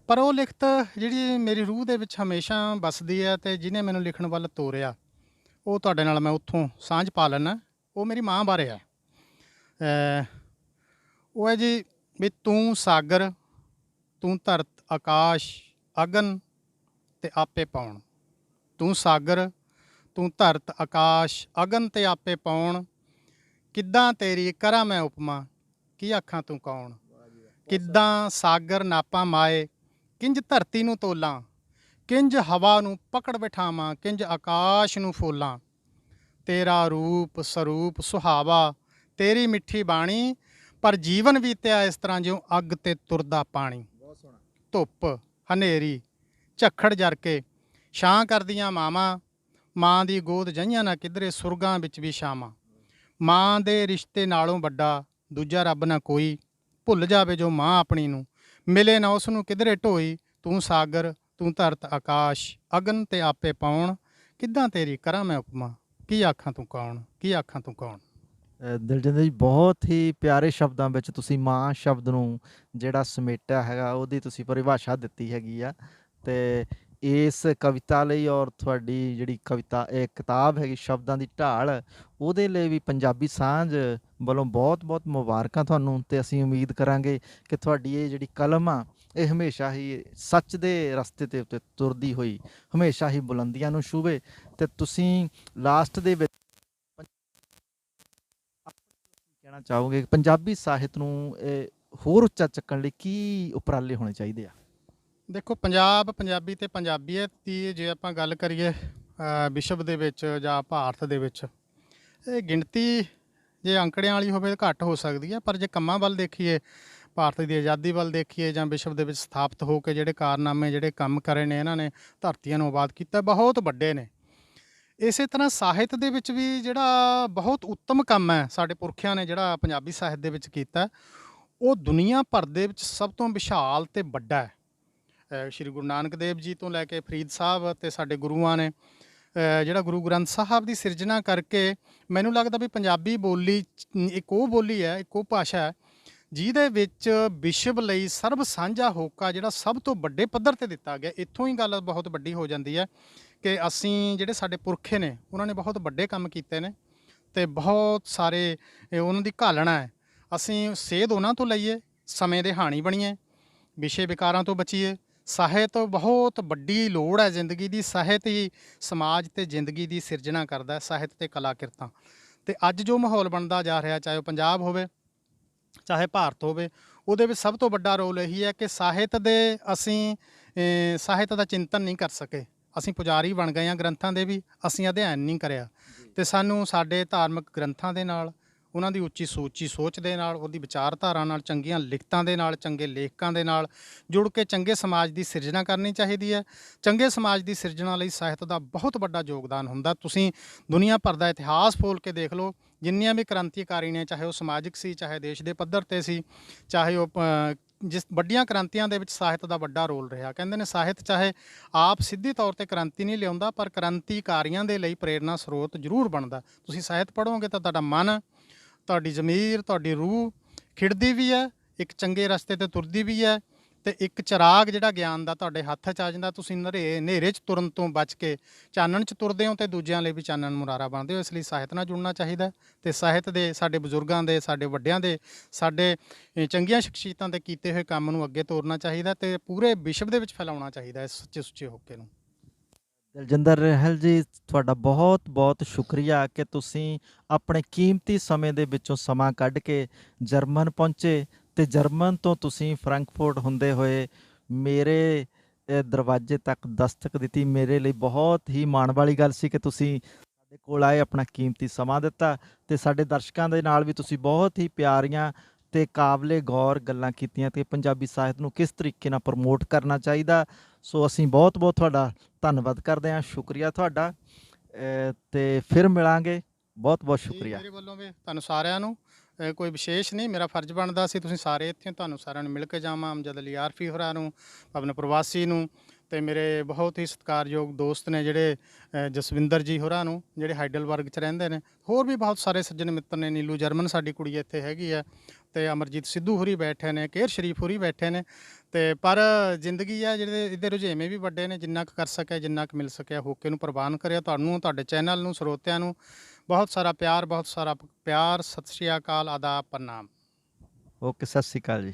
ਪਰ ਉਹ ਲਿਖਤ ਜਿਹੜੀ ਮੇਰੀ ਰੂਹ ਦੇ ਵਿੱਚ ਹਮੇਸ਼ਾ ਵੱਸਦੀ ਹੈ ਅਤੇ ਜਿਹਨੇ ਮੈਨੂੰ ਲਿਖਣ ਵੱਲ ਤੋਰਿਆ, ਉਹ ਤੁਹਾਡੇ ਨਾਲ ਮੈਂ ਉੱਥੋਂ ਸਾਂਝ ਪਾ ਲੈਂਦਾ। ਉਹ ਮੇਰੀ ਮਾਂ ਬਾਰੇ ਹੈ। ਉਹ ਹੈ ਜੀ ਵੀ ਤੂੰ ਸਾਗਰ, ਤੂੰ ਧਰਤ ਆਕਾਸ਼ ਅਗਨ ਤੇ ਆਪੇ ਪਾਉਣ। ਤੂੰ ਸਾਗਰ, ਤੂੰ ਧਰਤ ਆਕਾਸ਼ ਅਗਨ ਤੇ ਆਪੇ ਪਾਉਣ। ਕਿੱਦਾਂ ਤੇਰੀ ਕਰਾਂ ਮੈਂ ਉਪਮਾ, ਕੀ ਆਖਾਂ ਤੂੰ ਕੌਣ। ਕਿੱਦਾਂ ਸਾਗਰ ਨਾਪਾਂ ਮਾਏ, ਕਿੰਜ ਧਰਤੀ ਨੂੰ ਤੋਲਾਂ। ਕਿੰਜ ਹਵਾ ਨੂੰ ਪਕੜ ਬਿਠਾਵਾਂ, ਕਿੰਜ ਆਕਾਸ਼ ਨੂੰ ਫੋਲਾਂ। ਤੇਰਾ ਰੂਪ ਸਰੂਪ ਸੁਹਾਵਾ, ਤੇਰੀ ਮਿੱਠੀ ਬਾਣੀ, ਪਰ ਜੀਵਨ ਬੀਤਿਆ ਇਸ ਤਰ੍ਹਾਂ ਜਿਉਂ ਅੱਗ ਤੇ ਤੁਰਦਾ ਪਾਣੀ। ਧੁੱਪ ਹਨੇਰੀ ਝੱਖੜ ਜਰ ਕੇ ਛਾਂ ਕਰਦੀਆਂ ਮਾਵਾਂ, ਮਾਂ ਦੀ ਗੋਦ ਜਈਆਂ ਨਾ ਕਿਧਰੇ ਸੁਰਗਾਂ ਵਿੱਚ ਵੀ ਛਾਵਾਂ। ਮਾਂ ਦੇ ਰਿਸ਼ਤੇ ਨਾਲੋਂ ਵੱਡਾ ਦੂਜਾ ਰੱਬ ਨਾ ਕੋਈ, ਭੁੱਲ ਜਾਵੇ ਜੋ ਮਾਂ ਆਪਣੀ ਨੂੰ, ਮਿਲੇ ਨਾ ਉਸ ਨੂੰ ਕਿਧਰੇ ਢੋਈ। ਤੂੰ ਸਾਗਰ, ਤੂੰ ਧਰਤ ਆਕਾਸ਼ ਅਗਨ ਤੇ ਆਪੇ ਪਾਉਣ। ਕਿੱਦਾਂ ਤੇਰੀ ਕਰਾਂ ਮੈਂ ਉਪਮਾ, ਕੀ ਆਖਾਂ ਤੂੰ ਕੌਣ, ਕੀ ਆਖਾਂ ਤੂੰ ਕੌਣ। ਦਲਜਿੰਦਰ ਜੀ, ਬਹੁਤ ਹੀ ਪਿਆਰੇ ਸ਼ਬਦਾਂ ਵਿੱਚ ਤੁਸੀਂ ਮਾਂ ਸ਼ਬਦ ਨੂੰ ਜਿਹੜਾ ਸਮੇਟਿਆ ਹੈਗਾ ਉਹਦੀ ਤੁਸੀਂ ਪਰਿਭਾਸ਼ਾ ਦਿੱਤੀ ਹੈਗੀ ਆ। ਅਤੇ ਇਸ ਕਵਿਤਾ ਲਈ ਔਰ ਤੁਹਾਡੀ ਜਿਹੜੀ ਕਵਿਤਾ ਇਹ ਕਿਤਾਬ ਹੈਗੀ ਸ਼ਬਦਾਂ ਦੀ ਢਾਲ, ਉਹਦੇ ਲਈ ਵੀ ਪੰਜਾਬੀ ਸਾਂਝ ਵੱਲੋਂ ਬਹੁਤ ਬਹੁਤ ਮੁਬਾਰਕਾਂ ਤੁਹਾਨੂੰ। ਅਤੇ ਅਸੀਂ ਉਮੀਦ ਕਰਾਂਗੇ ਕਿ ਤੁਹਾਡੀ ਇਹ ਜਿਹੜੀ ਕਲਮ ਆ ਇਹ ਹਮੇਸ਼ਾ ਹੀ ਸੱਚ ਦੇ ਰਸਤੇ 'ਤੇ ਉੱਤੇ ਤੁਰਦੀ ਹੋਈ ਹਮੇਸ਼ਾ ਹੀ ਬੁਲੰਦੀਆਂ ਨੂੰ ਛੂਹੇ। ਅਤੇ ਤੁਸੀਂ ਲਾਸਟ ਦੇ ਵਿੱਚ ਕਹਿਣਾ ਚਾਹੋਗੇ ਪੰਜਾਬੀ ਸਾਹਿਤ ਨੂੰ ਹੋਰ ਉੱਚਾ ਚੱਕਣ ਲਈ ਕੀ ਉਪਰਾਲੇ ਹੋਣੇ ਚਾਹੀਦੇ ਆ? ਦੇਖੋ, ਪੰਜਾਬ, ਪੰਜਾਬੀ ਅਤੇ ਪੰਜਾਬੀਅਤ ਦੀ ਜੇ ਆਪਾਂ ਗੱਲ ਕਰੀਏ ਵਿਸ਼ਵ ਦੇ ਵਿੱਚ ਜਾਂ ਭਾਰਤ ਦੇ ਵਿੱਚ, ਇਹ ਗਿਣਤੀ ਜੇ ਅੰਕੜਿਆਂ ਵਾਲੀ ਹੋਵੇ ਤਾਂ ਘੱਟ ਹੋ ਸਕਦੀ ਹੈ, ਪਰ ਜੇ ਕੰਮਾਂ ਵੱਲ ਦੇਖੀਏ, ਭਾਰਤ ਦੀ ਆਜ਼ਾਦੀ ਵੱਲ ਦੇਖੀਏ ਜਾਂ ਵਿਸ਼ਵ ਦੇ ਵਿੱਚ ਸਥਾਪਿਤ ਹੋ ਕੇ ਜਿਹੜੇ ਕਾਰਨਾਮੇ, ਜਿਹੜੇ ਕੰਮ ਕਰੇ ਨੇ ਇਹਨਾਂ ਨੇ, ਧਰਤੀਆਂ ਨੂੰ ਆਬਾਦ ਕੀਤਾ, ਬਹੁਤ ਵੱਡੇ ਨੇ। ਇਸੇ ਤਰ੍ਹਾਂ ਸਾਹਿਤ ਦੇ ਵਿੱਚ ਵੀ ਜਿਹੜਾ ਬਹੁਤ ਉੱਤਮ ਕੰਮ ਹੈ ਸਾਡੇ ਪੁਰਖਿਆਂ ਨੇ ਜਿਹੜਾ ਪੰਜਾਬੀ ਸਾਹਿਤ ਦੇ ਵਿੱਚ ਕੀਤਾ, ਉਹ ਦੁਨੀਆ ਭਰ ਦੇ ਵਿੱਚ ਸਭ ਤੋਂ ਵਿਸ਼ਾਲ ਅਤੇ ਵੱਡਾ ਹੈ। ਸ਼੍ਰੀ ਗੁਰੂ ਨਾਨਕ ਦੇਵ ਜੀ ਤੋਂ ਲੈ ਕੇ ਫਰੀਦ ਸਾਹਿਬ ਅਤੇ ਸਾਡੇ ਗੁਰੂਆਂ ਨੇ ਜਿਹੜਾ ਗੁਰੂ ਗ੍ਰੰਥ ਸਾਹਿਬ ਦੀ ਸਿਰਜਣਾ ਕਰਕੇ, ਮੈਨੂੰ ਲੱਗਦਾ ਵੀ ਪੰਜਾਬੀ ਬੋਲੀ ਇੱਕ ਉਹ ਬੋਲੀ ਹੈ, ਇੱਕ ਉਹ ਭਾਸ਼ਾ ਹੈ ਜਿਹਦੇ ਵਿੱਚ ਵਿਸ਼ਵ ਲਈ ਸਰਬ ਸਾਂਝਾ ਹੋਕਾ ਜਿਹੜਾ ਸਭ ਤੋਂ ਵੱਡੇ ਪੱਧਰ 'ਤੇ ਦਿੱਤਾ ਗਿਆ। ਇੱਥੋਂ ਹੀ ਗੱਲ ਬਹੁਤ ਵੱਡੀ ਹੋ ਜਾਂਦੀ ਹੈ ਕਿ ਅਸੀਂ ਜਿਹੜੇ ਸਾਡੇ ਪੁਰਖੇ ਨੇ ਉਹਨਾਂ ਨੇ ਬਹੁਤ ਵੱਡੇ ਕੰਮ ਕੀਤੇ ਨੇ ਅਤੇ ਬਹੁਤ ਸਾਰੇ ਉਹਨਾਂ ਦੀ ਘਾਲਣਾ ਹੈ। ਅਸੀਂ ਸੇਧ ਉਹਨਾਂ ਤੋਂ ਲਈਏ, ਸਮੇਂ ਦੇ ਹਾਣੀ ਬਣੀਏ, ਵਿਸ਼ੇ ਵਿਕਾਰਾਂ ਤੋਂ ਬਚੀਏ। ਸਾਹਿਤ ਬਹੁਤ ਵੱਡੀ ਲੋੜ ਹੈ ਜ਼ਿੰਦਗੀ ਦੀ। ਸਾਹਿਤ ਹੀ ਸਮਾਜ ਅਤੇ ਜ਼ਿੰਦਗੀ ਦੀ ਸਿਰਜਣਾ ਕਰਦਾ ਹੈ, ਸਾਹਿਤ ਅਤੇ ਕਲਾ ਕਿਰਤਾਂ। ਅਤੇ ਅੱਜ ਜੋ ਮਾਹੌਲ ਬਣਦਾ ਜਾ ਰਿਹਾ, ਚਾਹੇ ਉਹ ਪੰਜਾਬ ਹੋਵੇ ਚਾਹੇ ਭਾਰਤ ਹੋਵੇ, ਉਹਦੇ ਵਿੱਚ ਸਭ ਤੋਂ ਵੱਡਾ ਰੋਲ ਇਹੀ ਹੈ ਕਿ ਸਾਹਿਤ ਦਾ ਚਿੰਤਨ ਨਹੀਂ ਕਰ ਸਕੇ। ਅਸੀਂ ਪੁਜਾਰੀ ਬਣ ਗਏ ਹਾਂ ਗ੍ਰੰਥਾਂ ਦੇ ਵੀ, ਅਸੀਂ ਅਧਿਐਨ ਨਹੀਂ ਕਰਿਆ। ਅਤੇ ਸਾਨੂੰ ਸਾਡੇ ਧਾਰਮਿਕ ਗ੍ਰੰਥਾਂ ਦੇ ਨਾਲ, ਉਹਨਾਂ ਦੀ ਉੱਚੀ ਸੋਚ ਦੇ ਨਾਲ, ਉਹਦੀ ਵਿਚਾਰਧਾਰਾ ਨਾਲ, ਚੰਗੀਆਂ ਲਿਖਤਾਂ ਦੇ ਨਾਲ, ਚੰਗੇ ਲੇਖਕਾਂ ਦੇ ਨਾਲ ਜੁੜ ਕੇ ਚੰਗੇ ਸਮਾਜ ਦੀ ਸਿਰਜਣਾ ਕਰਨੀ ਚਾਹੀਦੀ ਹੈ। ਚੰਗੇ ਸਮਾਜ ਦੀ ਸਿਰਜਣਾ ਲਈ ਸਾਹਿਤ ਦਾ ਬਹੁਤ ਵੱਡਾ ਯੋਗਦਾਨ ਹੁੰਦਾ। ਤੁਸੀਂ ਦੁਨੀਆ ਭਰ ਦਾ ਇਤਿਹਾਸ ਫੋਲ ਕੇ ਦੇਖ ਲਓ, ਜਿੰਨੀਆਂ ਵੀ ਕ੍ਰਾਂਤੀਕਾਰੀ ਨੇ, ਚਾਹੇ ਉਹ ਸਮਾਜਿਕ ਸੀ, ਚਾਹੇ ਦੇਸ਼ ਦੇ ਪੱਧਰ 'ਤੇ ਸੀ, ਚਾਹੇ ਉਹ ਜਿਸ ਵੱਡੀਆਂ ਕ੍ਰਾਂਤੀਆਂ ਦੇ ਵਿੱਚ ਸਾਹਿਤ ਦਾ ਵੱਡਾ ਰੋਲ ਰਿਹਾ। ਕਹਿੰਦੇ ਨੇ ਸਾਹਿਤ ਚਾਹੇ ਆਪ ਸਿੱਧੀ ਤੌਰ ਤੇ ਕ੍ਰਾਂਤੀ ਨਹੀਂ ਲਿਆਉਂਦਾ, ਪਰ ਕ੍ਰਾਂਤੀਕਾਰੀਆਂ ਦੇ ਲਈ ਪ੍ਰੇਰਨਾ ਸਰੋਤ ਜ਼ਰੂਰ ਬਣਦਾ। ਤੁਸੀਂ ਸਾਹਿਤ ਪੜ੍ਹੋਗੇ ਤਾਂ ਤੁਹਾਡਾ ਮਨ, ਤੁਹਾਡੀ ਜ਼ਮੀਰ, ਤੁਹਾਡੀ ਰੂਹ ਖਿੜਦੀ ਵੀ ਹੈ, ਇੱਕ ਚੰਗੇ ਰਸਤੇ ਤੇ ਤੁਰਦੀ ਵੀ ਹੈ, ਤੇ ਇੱਕ ਚਿਰਾਗ ਜਿਹੜਾ ਗਿਆਨ ਦਾ ਤੁਹਾਡੇ ਹੱਥ 'ਚ ਆ ਜਾਂਦਾ। ਤੁਸੀਂ ਹਨੇਰੇ 'ਚ ਤੁਰਨ ਤੋਂ ਬਚ ਕੇ ਚਾਨਣ 'ਚ ਤੁਰਦੇ ਹੋ ਤੇ ਦੂਜਿਆਂ ਲਈ ਵੀ ਚਾਨਣ ਮੁਨਾਰਾ ਬਣਦੇ ਹੋ। ਇਸ ਲਈ ਸਾਹਿਤ ਨਾਲ ਜੁੜਨਾ ਚਾਹੀਦਾ ਤੇ ਸਾਹਿਤ ਦੇ, ਸਾਡੇ ਬਜ਼ੁਰਗਾਂ ਦੇ, ਸਾਡੇ ਵੱਡਿਆਂ ਦੇ, ਸਾਡੇ ਚੰਗੀਆਂ ਸ਼ਖਸੀਅਤਾਂ ਦੇ ਕੀਤੇ ਹੋਏ ਕੰਮ ਨੂੰ ਅੱਗੇ ਤੋਰਨਾ ਚਾਹੀਦਾ ਤੇ ਪੂਰੇ ਵਿਸ਼ਵ ਦੇ ਵਿੱਚ ਫੈਲਾਉਣਾ ਚਾਹੀਦਾ ਇਸ ਸੱਚੇ ਸੁੱਚੇ ਹੋਕੇ ਨੂੰ। ਦਲਜਿੰਦਰ ਰਹਿਲ ਜੀ, ਤੁਹਾਡਾ ਬਹੁਤ ਬਹੁਤ ਸ਼ੁਕਰੀਆ ਕਿ ਤੁਸੀਂ ਆਪਣੇ ਕੀਮਤੀ ਸਮੇਂ ਦੇ ਵਿੱਚੋਂ ਸਮਾਂ ਕੱਢ ਕੇ ਜਰਮਨ ਪਹੁੰਚੇ ਤੇ ਜਰਮਨ ਤੋਂ ਤੁਸੀਂ ਫਰੈਂਕਫਰਟ ਹੁੰਦੇ ਹੋਏ ਮੇਰੇ ਦਰਵਾਜ਼ੇ ਤੱਕ ਦਸਤਕ ਦਿੱਤੀ। ਮੇਰੇ ਲਈ ਬਹੁਤ ਹੀ ਮਾਣ ਵਾਲੀ ਗੱਲ ਸੀ ਕਿ ਤੁਸੀਂ ਸਾਡੇ ਕੋਲ ਆਏ, ਆਪਣਾ ਕੀਮਤੀ ਸਮਾਂ ਦਿੱਤਾ ਤੇ ਸਾਡੇ ਦਰਸ਼ਕਾਂ ਦੇ ਨਾਲ ਵੀ ਤੁਸੀਂ ਬਹੁਤ ਹੀ ਪਿਆਰੀਆਂ ਤੇ ਕਾਬਲੇ ਗੌਰ ਗੱਲਾਂ ਕੀਤੀਆਂ ਕਿ ਪੰਜਾਬੀ ਸਾਹਿਤ ਨੂੰ ਕਿਸ ਤਰੀਕੇ ਨਾਲ ਪ੍ਰਮੋਟ ਕਰਨਾ ਚਾਹੀਦਾ। ਸੋ ਅਸੀਂ ਬਹੁਤ ਬਹੁਤ ਤੁਹਾਡਾ ਧੰਨਵਾਦ ਕਰਦੇ ਹਾਂ, ਸ਼ੁਕਰੀਆ ਤੁਹਾਡਾ ਤੇ ਫਿਰ ਮਿਲਾਂਗੇ। ਬਹੁਤ ਬਹੁਤ ਸ਼ੁਕਰੀਆ। ਮੇਰੇ ਵੱਲੋਂ ਵੀ ਤੁਹਾਨੂੰ ਸਾਰਿਆਂ ਨੂੰ ਕੋਈ ਵਿਸ਼ੇਸ਼ ਨਹੀਂ, ਮੇਰਾ ਫਰਜ਼ ਬਣਦਾ ਸੀ ਤੁਸੀਂ ਸਾਰੇ ਇੱਥੇ, ਤੁਹਾਨੂੰ ਸਾਰਿਆਂ ਨੂੰ ਮਿਲ ਕੇ ਜਾਵਾਂ। ਅਮਜਦ ਅਲੀ ਆਰਫੀ ਹੋਰਾਂ ਨੂੰ, ਆਪਣੇ ਪ੍ਰਵਾਸੀ ਨੂੰ, ਤੇ ਮੇਰੇ ਬਹੁਤ ਹੀ ਸਤਿਕਾਰਯੋਗ ਦੋਸਤ ਨੇ ਜਿਹੜੇ ਜਸਵਿੰਦਰ ਜੀ ਹੋਰਾਂ ਨੂੰ, ਜਿਹੜੇ ਹਾਈਡਲਬਰਗ 'ਚ ਰਹਿੰਦੇ ਨੇ। ਹੋਰ ਵੀ ਬਹੁਤ ਸਾਰੇ ਸੱਜਣ ਮਿੱਤਰ ਨੇ, ਨੀਲੂ ਜਰਮਨ ਸਾਡੀ ਕੁੜੀ ਇੱਥੇ ਹੈਗੀ ਆ, ਤੇ ਅਮਰਜੀਤ ਸਿੱਧੂ ਹੋਰੀ ਬੈਠੇ ਨੇ, ਕੇਰ ਸ਼ਰੀਫ ਹੋਰੀ ਬੈਠੇ ਨੇ। ਤੇ ਪਰ ਜ਼ਿੰਦਗੀ ਆ, ਜਿਹੜੇ ਇਹਦੇ ਰੁਝੇਵੇਂ ਵੀ ਵੱਡੇ ਨੇ। ਜਿੰਨਾ ਕੁ ਕਰ ਸਕਿਆ, ਜਿੰਨਾ ਕੁ ਮਿਲ ਸਕਿਆ ਹੋਕੇ ਨੂੰ ਪ੍ਰਵਾਨ ਕਰਿਆ। ਤੁਹਾਨੂੰ, ਤੁਹਾਡੇ ਚੈਨਲ ਨੂੰ, ਸਰੋਤਿਆਂ ਨੂੰ ਬਹੁਤ ਸਾਰਾ ਪਿਆਰ, ਬਹੁਤ ਸਾਰਾ ਪਿਆਰ। ਸਤਿ ਸ਼੍ਰੀ ਅਕਾਲ, ਆਦਾਬ, ਪ੍ਰਣਾਮ। ਓਕੇ, ਸਤਿ ਸ਼੍ਰੀ ਅਕਾਲ ਜੀ।